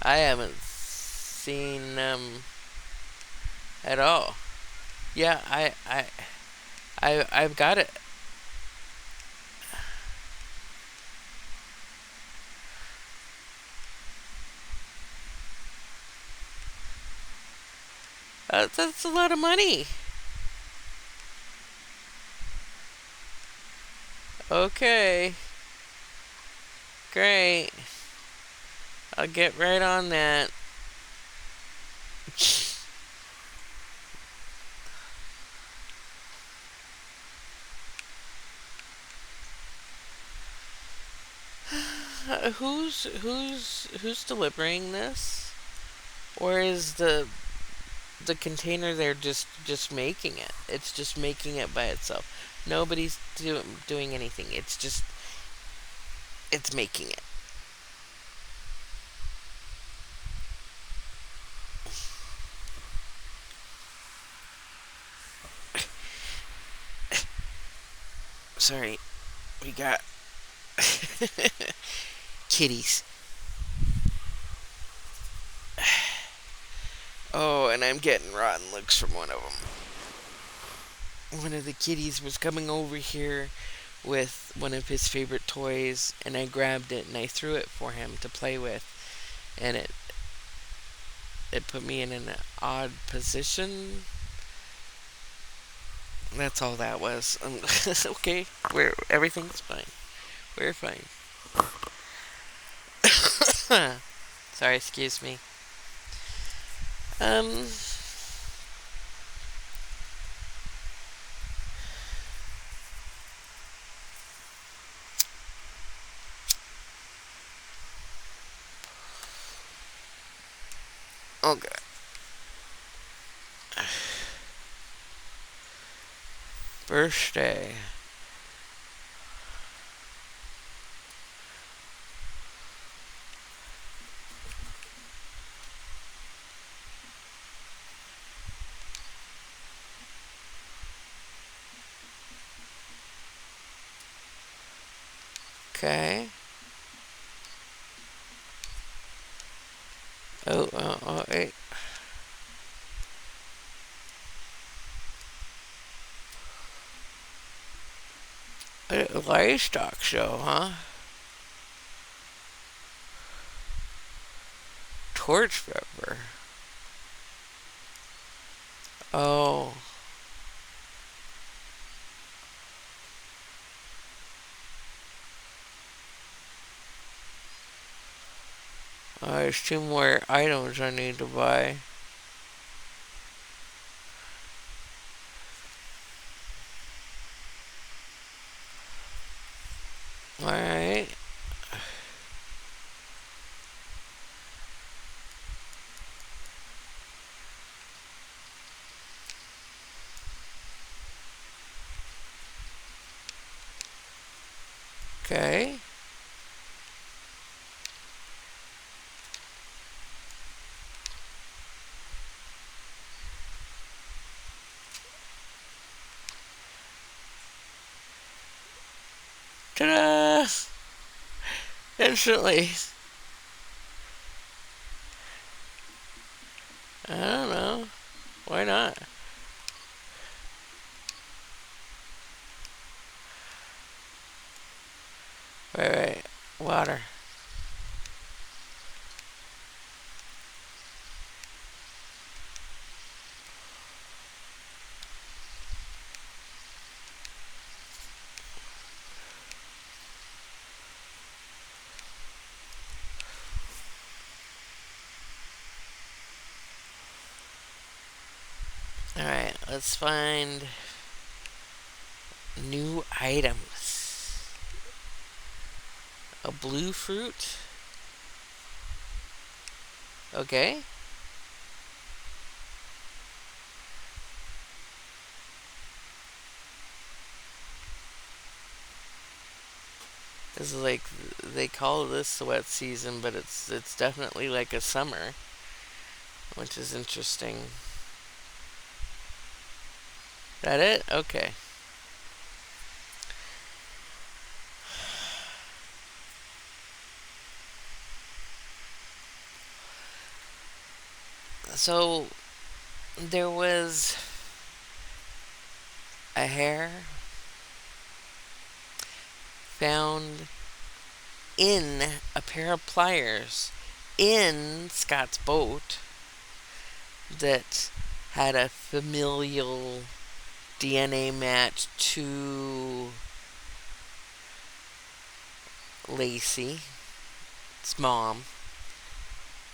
I haven't seen them at all. Yeah, I've got it. That's a lot of money. Okay. Great. I'll get right on that. Who's delivering this? Or is the container there just making it? It's just making it by itself. Nobody's doing anything. It's making it. Sorry. We got kitties. Oh, and I'm getting rotten looks from one of them. One of the kitties was coming over here with one of his favorite toys, and I grabbed it and I threw it for him to play with, and it put me in an odd position. That's all that was. Okay, everything's fine. We're fine. Sorry, excuse me. Um. Okay. Birthday. Okay. Wait. A livestock show, huh? Torch River. Oh. There's two more items I need to buy. Alright. Okay. Ta-da! Instantly. I don't know. Why not? Wait. Water. Alright, let's find new items. A blue fruit. Okay. This is like they call this the wet season, but it's definitely like a summer, which is interesting. That it? Okay. So there was a hair found in a pair of pliers in Scott's boat that had a familial DNA match to Lacey, its mom,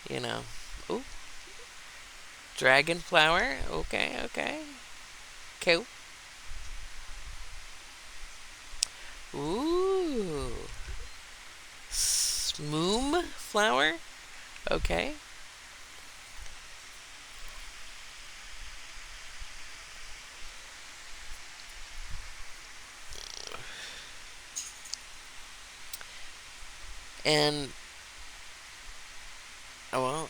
you know. Ooh, dragon flower. Okay, okay. Cool. Ooh, smoom flower. Okay. And well,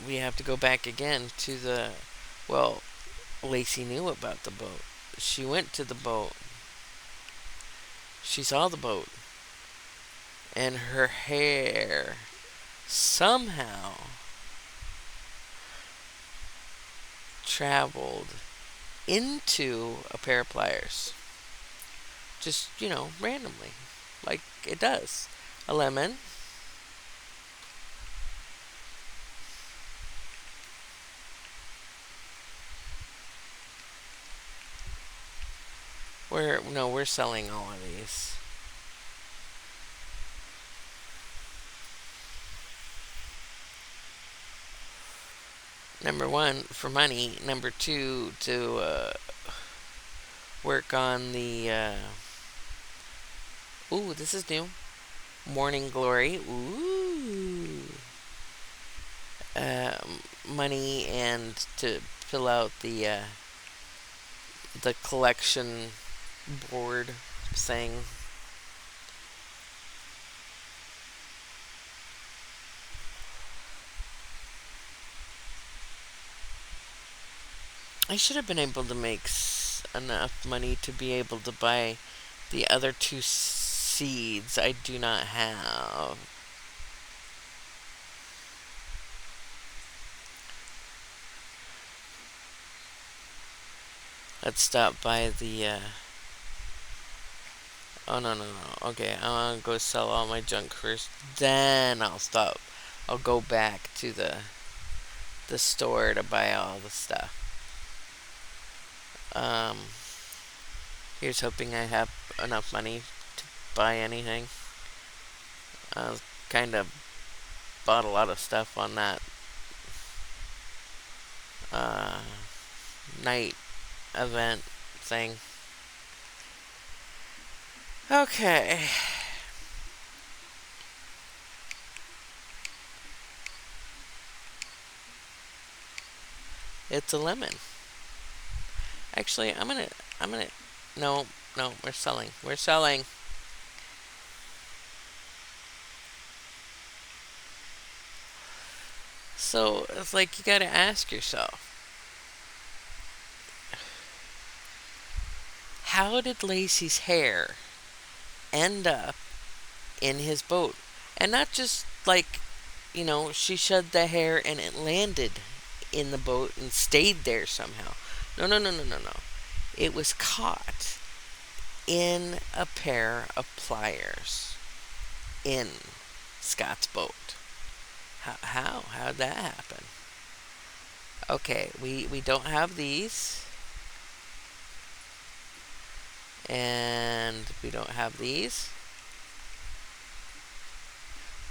we have to go back again to the well. Lacey knew about the boat. She went to the boat. She saw the boat, and her hair somehow traveled into a pair of pliers. Just, randomly. Like it does. A lemon. We're selling all of these. Number one, for money. Number two, to work on the. Ooh, this is new. Morning Glory. Ooh. Money and to fill out the collection board thing. I should have been able to make enough money to be able to buy the other two seeds I do not have. Let's stop by the. Oh, no, no, no. Okay, I want to go sell all my junk first. Then I'll stop. I'll go back to the store to buy all the stuff. Um, Here's hoping I have enough money to buy anything. I kind of bought a lot of stuff on that uh, night event thing. Okay. It's a lemon. Actually, I'm gonna, no, no, we're selling. We're selling. So, it's like you gotta ask yourself, how did Lacey's hair end up in his boat? And not just like, she shed the hair and it landed in the boat and stayed there somehow. No, no, no, no, no, no. It was caught in a pair of pliers in Scott's boat. How'd that happen? Okay, we don't have these. And we don't have these.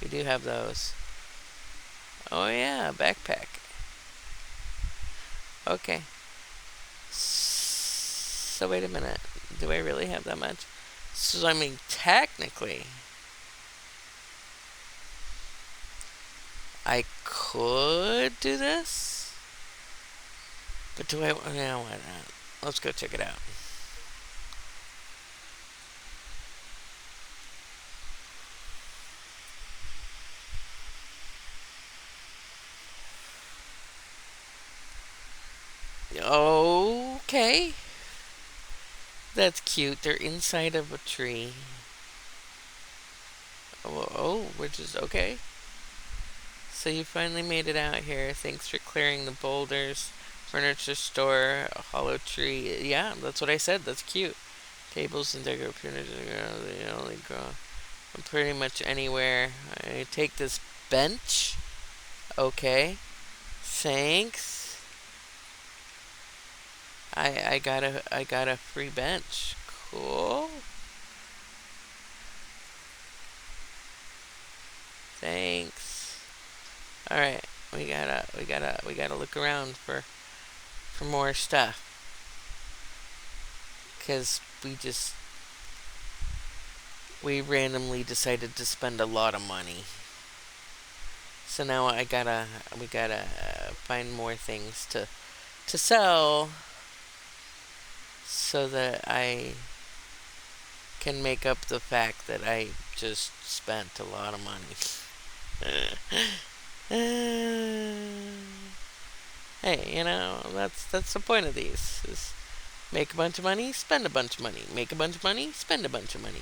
We do have those. Oh yeah, backpack. Okay. So wait a minute. Do I really have that much? So I mean, technically, I could do this, but do I? No, why not? Let's go check it out. Okay, that's cute. They're inside of a tree. Oh, which is okay. So you finally made it out here. Thanks for clearing the boulders. Furniture store, a hollow tree. Yeah, that's what I said. That's cute. Tables and decorative furniture. They only grow pretty much anywhere. I take this bench. Okay. Thanks. I got a free bench. Cool. All right, we gotta look around for more stuff because we randomly decided to spend a lot of money. So now we gotta find more things to sell so that I can make up the fact that I just spent a lot of money. Hey, that's the point of these is make a bunch of money, spend a bunch of money, make a bunch of money, spend a bunch of money,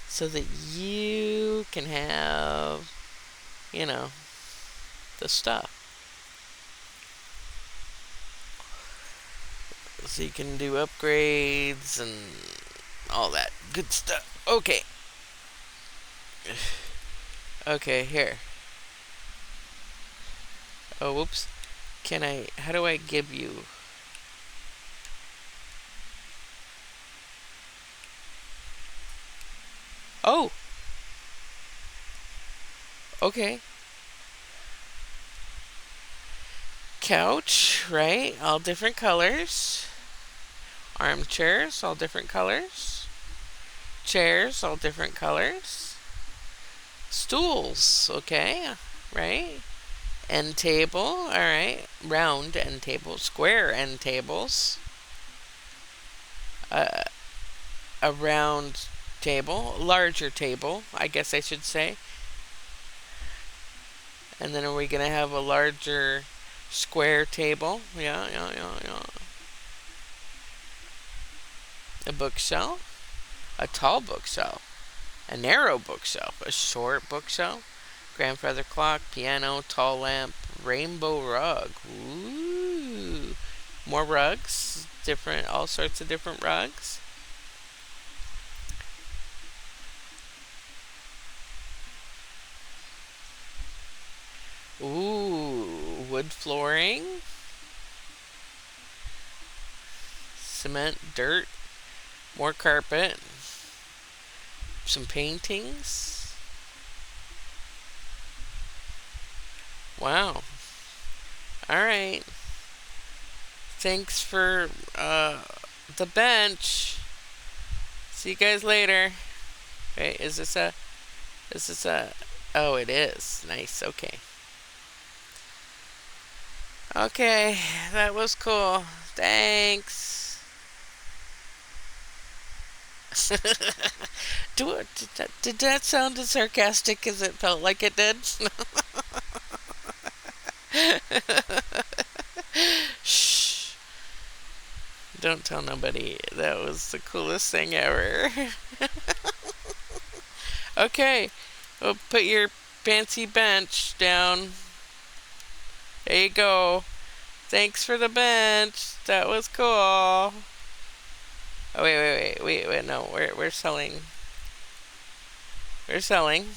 so that you can have, you know, the stuff. So you can do upgrades and all that good stuff. Okay. Okay, here. Oh, whoops. How do I give you? Oh, okay. Couch, right? All different colors. Armchairs, all different colors. Chairs, all different colors. Stools, okay, right? End table, alright. Round end table. Square end tables. Uh, a round table. Larger table, I guess I should say. And then are we going to have a larger square table? Yeah, yeah, yeah, yeah. A bookshelf. A tall bookshelf. A narrow bookshelf. A short bookshelf. Grandfather clock. Piano. Tall lamp. Rainbow rug. Ooh. More rugs. All sorts of different rugs. Ooh. Wood flooring. Cement. Dirt. More carpet. Some paintings. Wow. Alright. Thanks for the bench. See you guys later. Wait, is this a, oh, it is. Nice, okay. Okay, that was cool. Thanks. Did that sound as sarcastic as it felt like it did? Shh. Don't tell nobody. That was the coolest thing ever. Okay, well, put your fancy bench down. There you go. Thanks for the bench. That was cool. Oh, wait, no, we're selling. We're selling.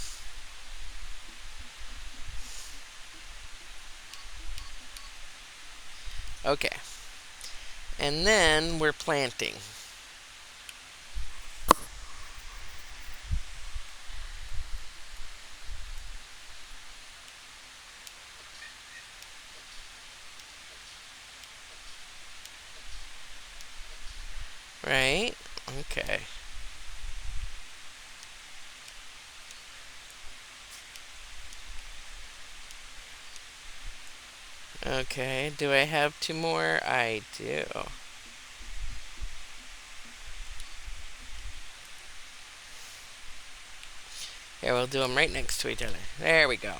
Okay. And then we're planting. Right? Okay. Okay, do I have two more? I do. Here, we'll do them right next to each other. There we go.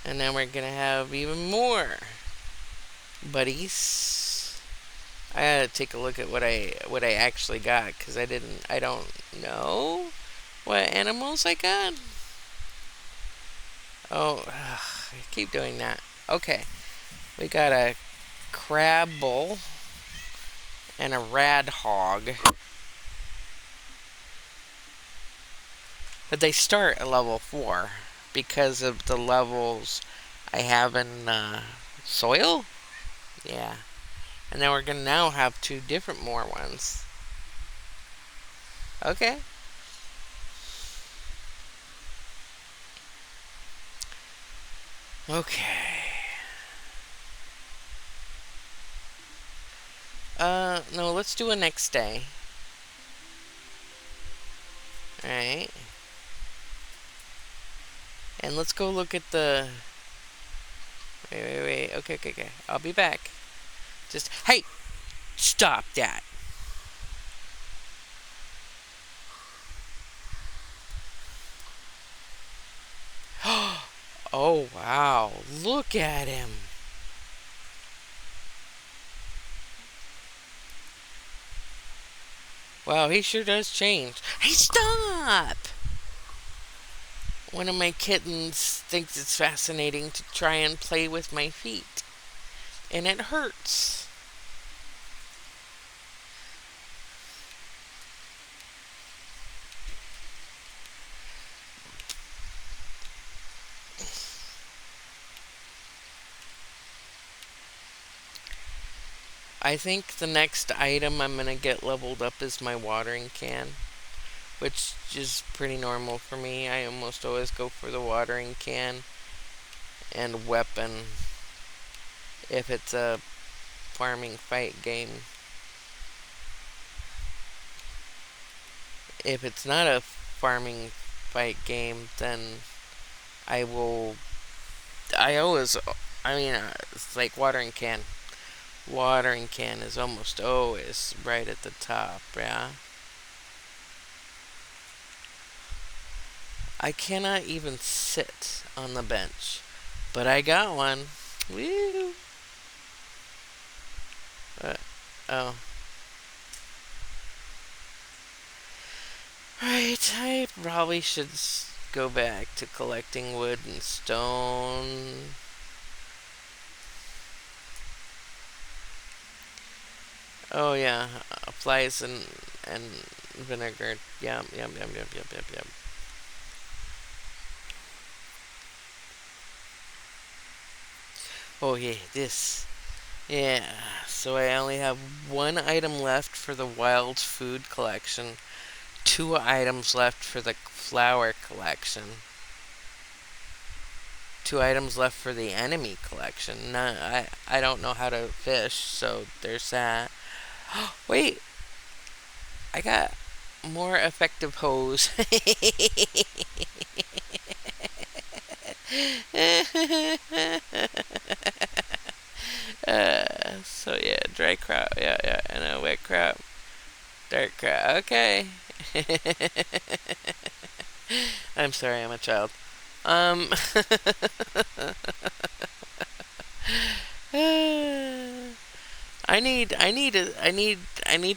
And then we're gonna have even more buddies. I gotta take a look at what I actually got because I don't know what animals I got. Oh, ugh, I keep doing that. Okay, we got a crabble and a rad hog. But they start at level 4 because of the levels I have in soil. Yeah. And then we're going to now have two different more ones. Okay. Okay. No, let's do a next day. Alright. And let's go look at the... Wait. Okay. I'll be back. Just... Hey! Stop that! Oh, wow. Look at him. Wow, he sure does change. Hey, stop! One of my kittens thinks it's fascinating to try and play with my feet. And it hurts. I think the next item I'm gonna get leveled up is my watering can, which is pretty normal for me. I almost always go for the watering can and weapon if it's a farming fight game. If it's not a farming fight game, then I will. I always. I mean, it's like watering can. Watering can is almost always right at the top, yeah? I cannot even sit on the bench, but I got one. Woo! Uh, oh. Right, I probably should go back to collecting wood and stone. Oh yeah, flies and vinegar. Yum. Oh yeah, this. Yeah, so I only have one item left for the wild food collection, two items left for the flower collection, two items left for the enemy collection. No, I don't know how to fish, so there's that. Wait, I got more effective hose. So yeah, dry crop. Yeah, and a wet crop, dark crop. Okay. I'm sorry, I'm a child. Um, I need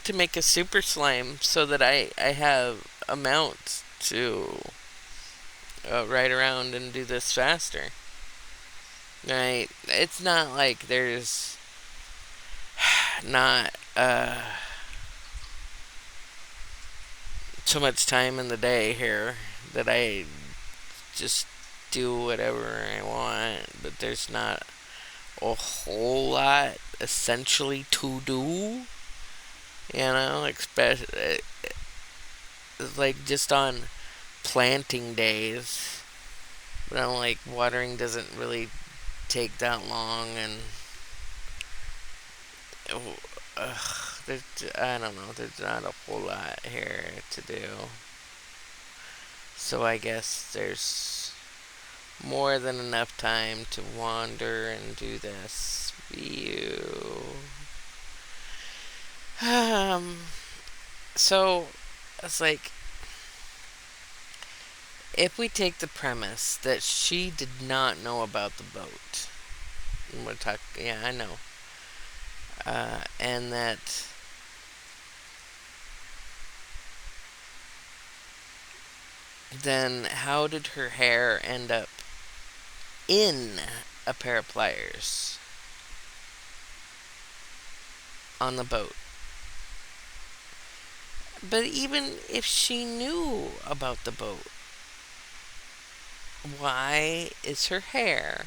to make a super slime so that I have amounts to ride around and do this faster. Right? It's not like there's not so much time in the day here that I just do whatever I want, but there's not a whole lot essentially to do. You know, especially like just on planting days. But I'm like watering doesn't really take that long, and there's, I don't know. There's not a whole lot here to do. So I guess there's more than enough time to wander and do this view. Um, so it's like if we take the premise that she did not know about the boat, and we're talking, yeah, I know, and that then how did her hair end up in a pair of pliers on the boat? But even if she knew about the boat, why is her hair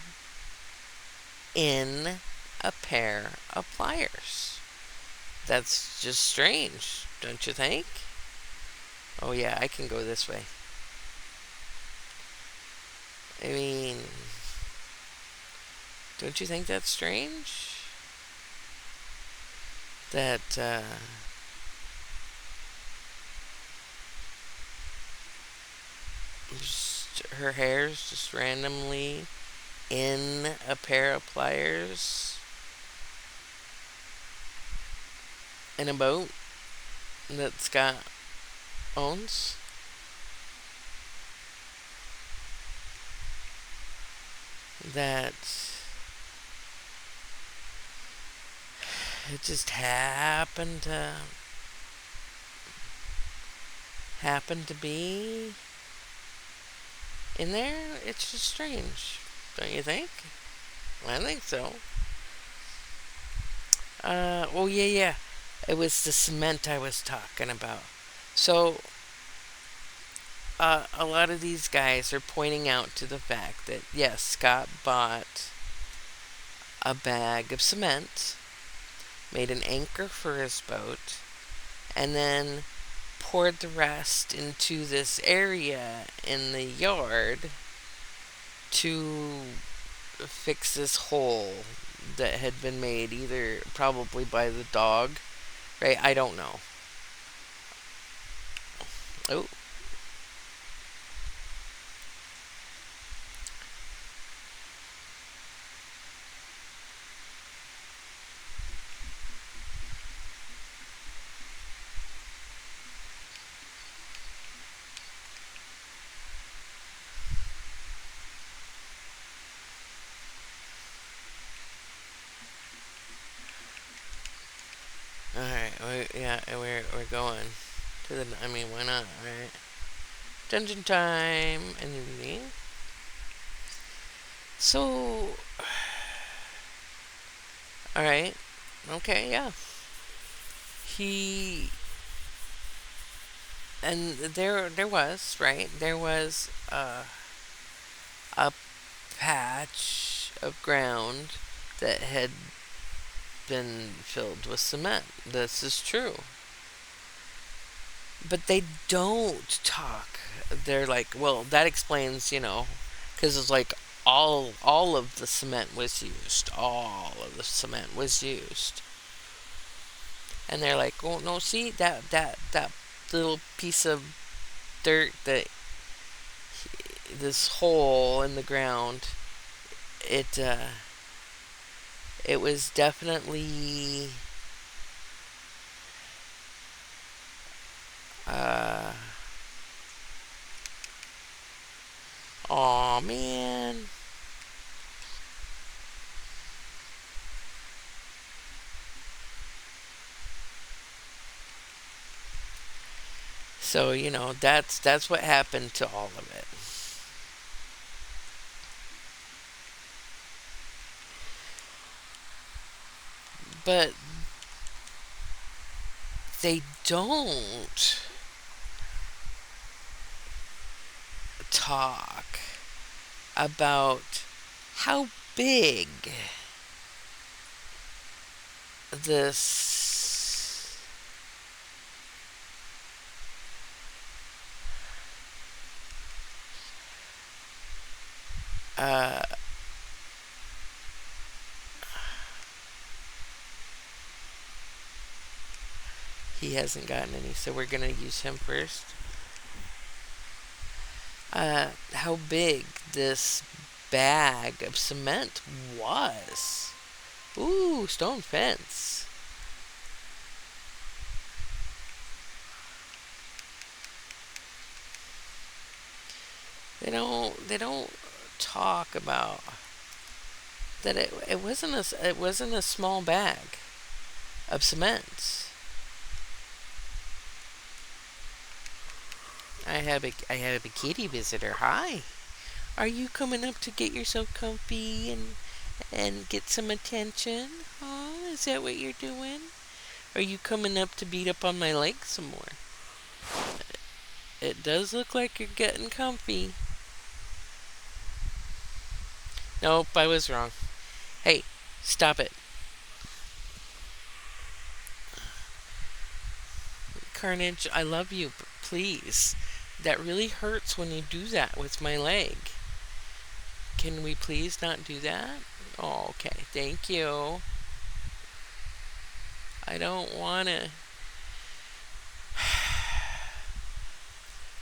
in a pair of pliers? That's just strange, don't you think? Oh yeah, I can go this way. I mean, don't you think that's strange? That just, her hair's just randomly in a pair of pliers in a boat that Scott owns. That it just happened to be in there. It's just strange, don't you think? I think so. Oh yeah, yeah. It was the cement I was talking about. So, a lot of these guys are pointing out to the fact that yes, Scott bought a bag of cement, made an anchor for his boat, and then poured the rest into this area in the yard to fix this hole that had been made, either probably by the dog, right? I don't know. Oh, all right. Yeah, we're going to the. I mean, why not? Right? Dungeon time and evening. So, all right. Okay, yeah. He and there was right. There was a patch of ground that had been filled with cement. This is true. But they don't talk. They're like, well, that explains, because it's like all of the cement was used. All of the cement was used. And they're like, oh no, see that little piece of dirt, that this hole in the ground. It it was definitely uh aw man. So, that's what happened to all of it. But they don't talk about how big this uh he hasn't gotten any, so we're gonna use him first. How big this bag of cement was. Ooh, stone fence. They don't talk about that. It wasn't a small bag of cement. I have a kitty visitor. Hi. Are you coming up to get yourself comfy and get some attention? Huh? Is that what you're doing? Are you coming up to beat up on my leg some more? It does look like you're getting comfy. Nope, I was wrong. Hey, stop it. Carnage, I love you. please. That really hurts when you do that with my leg. Can we please not do that? Oh, okay, thank you. I don't want to.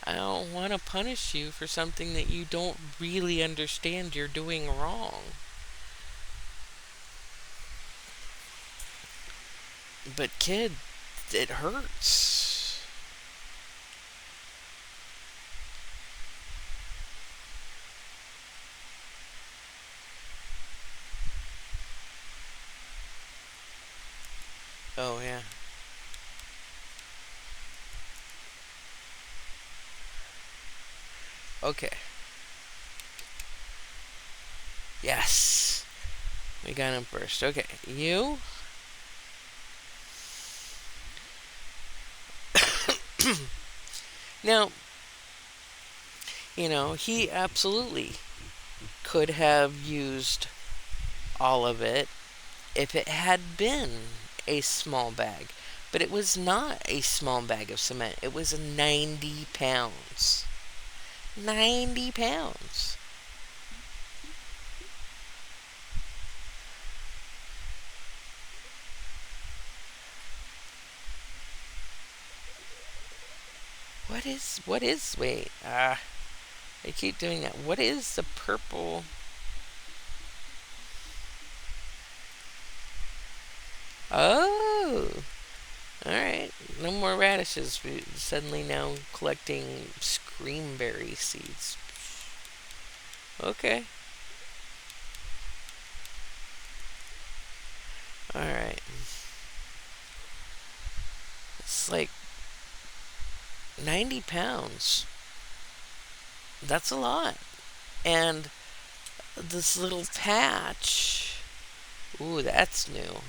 I don't want to punish you for something that you don't really understand you're doing wrong. But, kid, it hurts. Oh, yeah. Okay. Yes. We got him first. Okay. You. Now, he absolutely could have used all of it if it had been a small bag. But it was not a small bag of cement. It was 90 pounds. 90 pounds. Wait, I keep doing that. What is the purple? Oh, alright. No more radishes. We suddenly now collecting screamberry seeds. Okay. Alright. It's like 90 pounds. That's a lot. And this little patch. Ooh, that's new.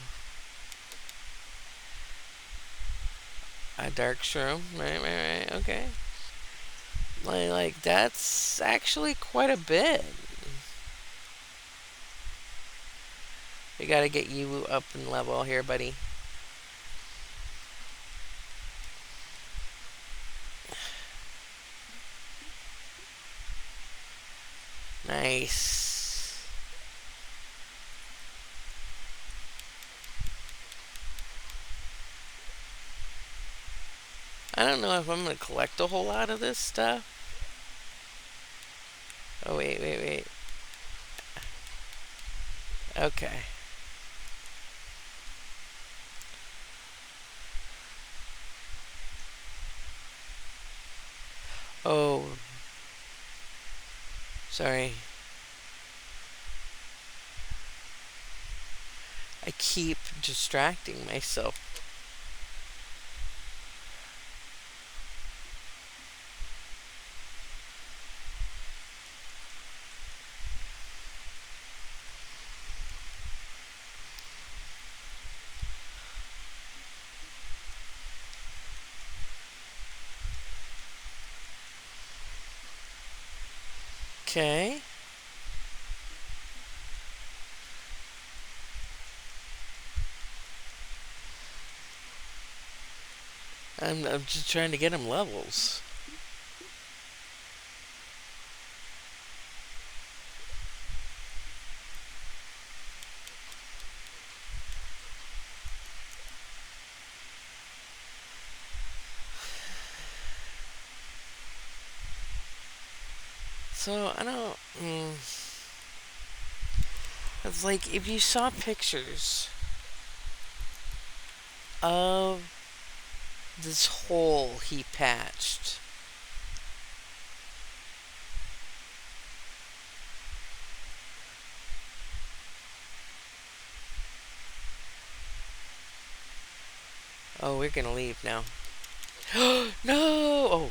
A dark shroom. Right. Okay. Like that's actually quite a bit. We gotta get you up in level here, buddy. Nice. I don't know if I'm gonna collect a whole lot of this stuff. Oh, wait. Okay. Oh, sorry. I keep distracting myself. Okay. I'm just trying to get him levels. So I don't. It's like if you saw pictures of this hole he patched. Oh, we're gonna leave now. No! Oh.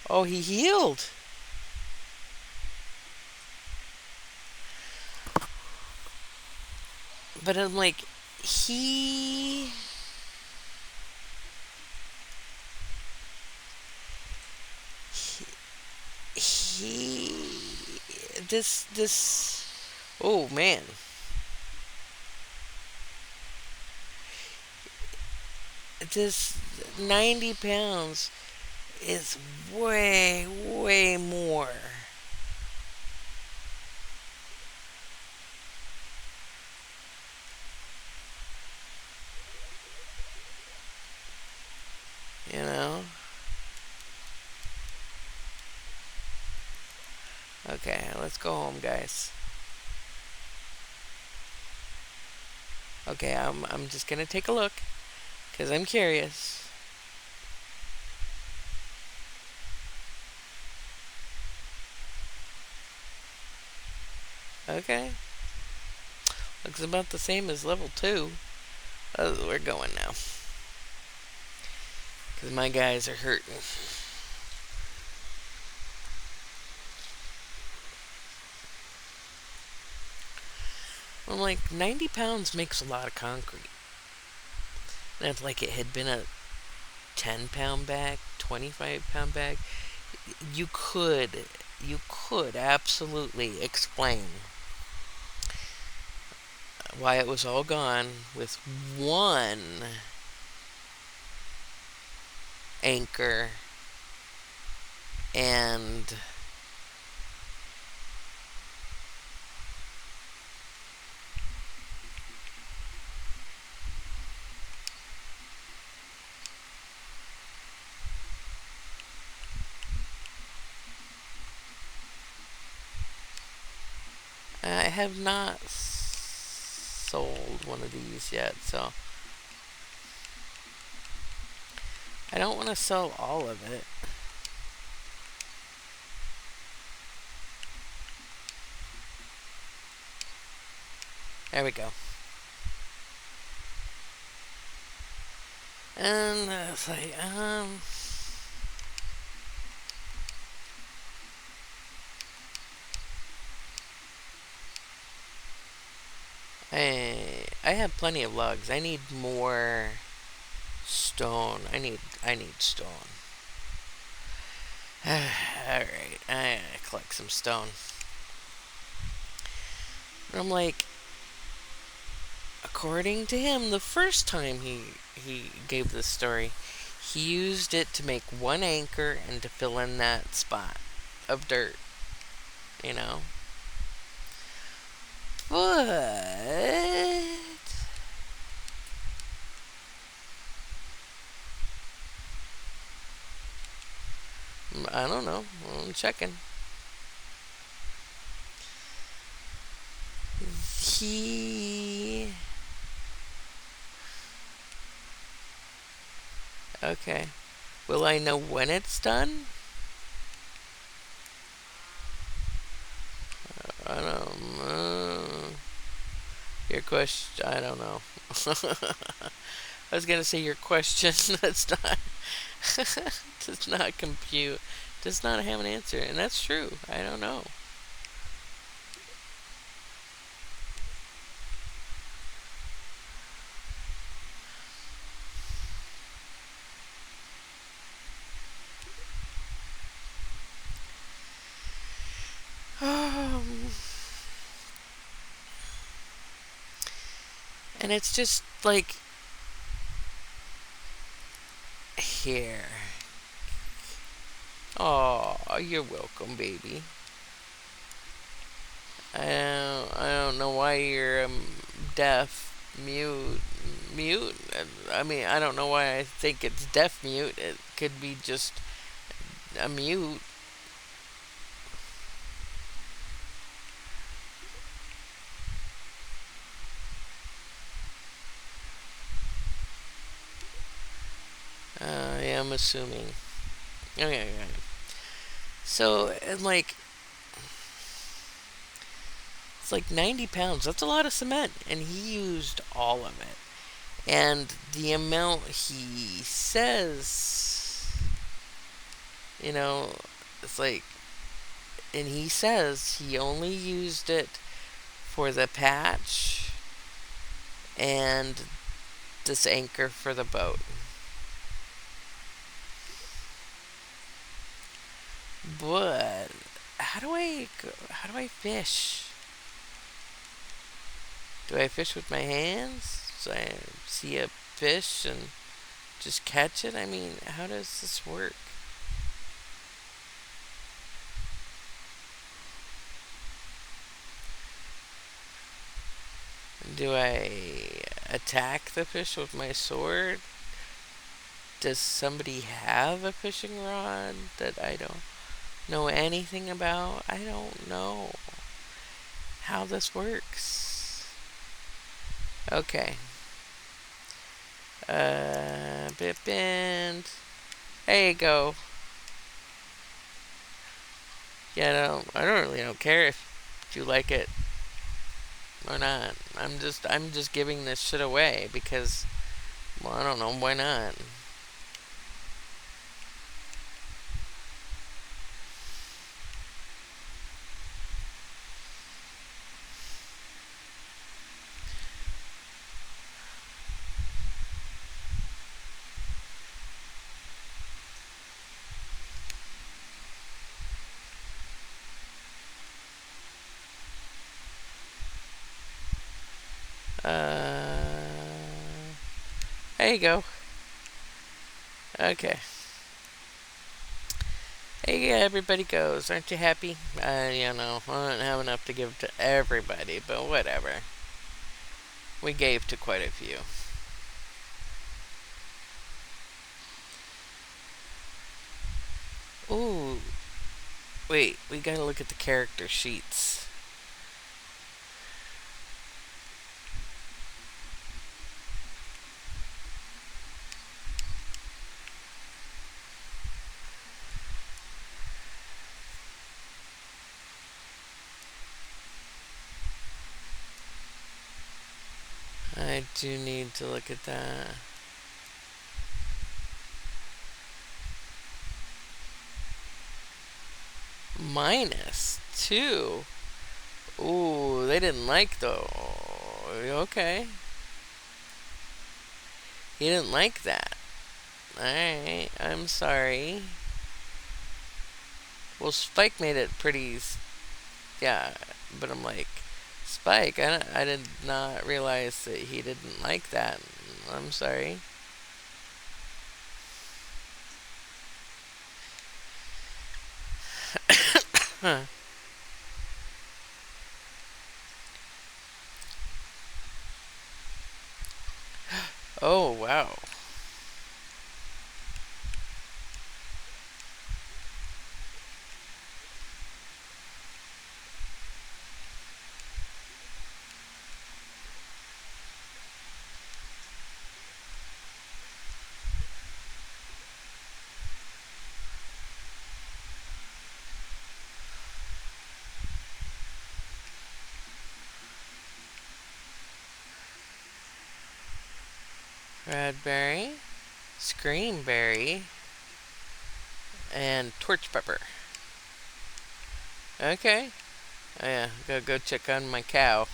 Oh, he healed. But I'm like, he. He. This. Oh, man. this 90 pounds is way, way more. You know? Okay, let's go home, guys. Okay, I'm just gonna take a look because I'm curious. Okay, looks about the same as level 2. We're going now because my guys are hurting. I'm like, 90 pounds makes a lot of concrete. And if like it had been a 10-pound bag, 25-pound bag, you could you could absolutely explain why it was all gone with one anchor and I have not sold one of these yet, so I don't want to sell all of it. There we go. And it's like, I have plenty of logs. I need more stone. I need stone. Alright, I collect some stone. And I'm like, according to him, the first time he gave this story, he used it to make one anchor and to fill in that spot of dirt, you know. But I don't know. I'm checking. He okay. Will I know when it's done? I don't know. Your question, I don't know. I was gonna say your question that's not does not compute, does not have an answer, and that's true. I don't know. Um, and it's just like here. Oh, you're welcome, baby. I don't know why you're deaf, mute. I mean, I don't know why I think it's deaf mute. It could be just a mute. Yeah, I'm assuming. Okay, okay. So, and like, it's like 90 pounds. That's a lot of cement, and he used all of it. And the amount he says, you know, it's like, and he says he only used it for the patch and this anchor for the boat. But how do I fish? Do I fish with my hands? So I see a fish and Just catch it? I mean, how does this work? Do I attack the fish with my sword? Does somebody have a fishing rod that I don't know anything about? I don't know how this works. Okay. Bit bend. There you go. Yeah, no, I don't really don't care if you like it or not. I'm just giving this shit away because, well, I don't know, why not? There you go. Okay. Hey, yeah, everybody goes. Aren't you happy? You know, I don't have enough to give to everybody, but whatever. We gave to quite a few. Ooh, wait, we gotta look at the character sheets. I do need to look at that. -2. Ooh, they didn't like though. Okay. He didn't like that. Alright, I'm sorry. Well, Spike made it pretty. Yeah, but I'm like, Spike, I did not realize that he didn't like that. I'm sorry. Huh. Oh, wow. Raspberry, Screamberry, and Torch Pepper. Okay. Oh, yeah, gotta go check on my cow.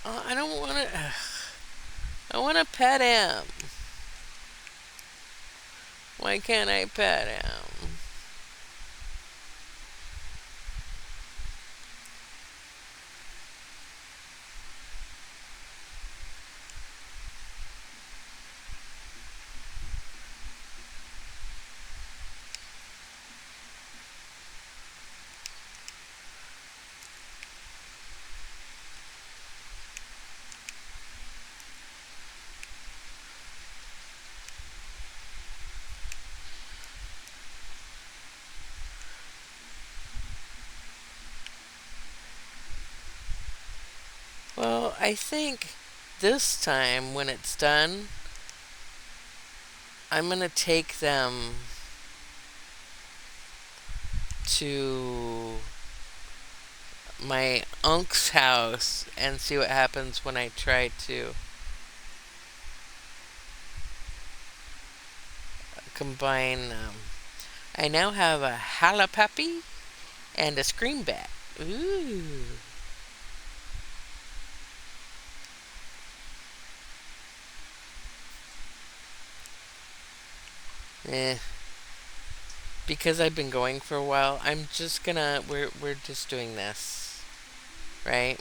Oh, I don't want to. I want to pet him. Why can't I pet him? Well, I think this time when it's done, I'm gonna take them to my uncle's house and see what happens when I try to combine. I now have a Halapappy and a Screambat. Ooh. Eh. Because I've been going for a while, I'm just gonna. We're just doing this. right?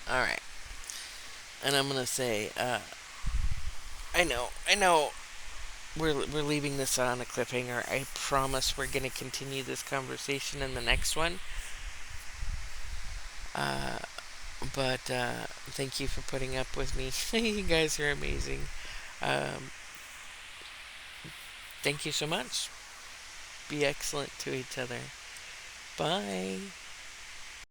All right. And I'm gonna say, I know, we're leaving this on a cliffhanger. I promise we're gonna continue this conversation in the next one. Uh, but thank you for putting up with me. You guys are amazing. Um, thank you so much. Be excellent to each other. Bye.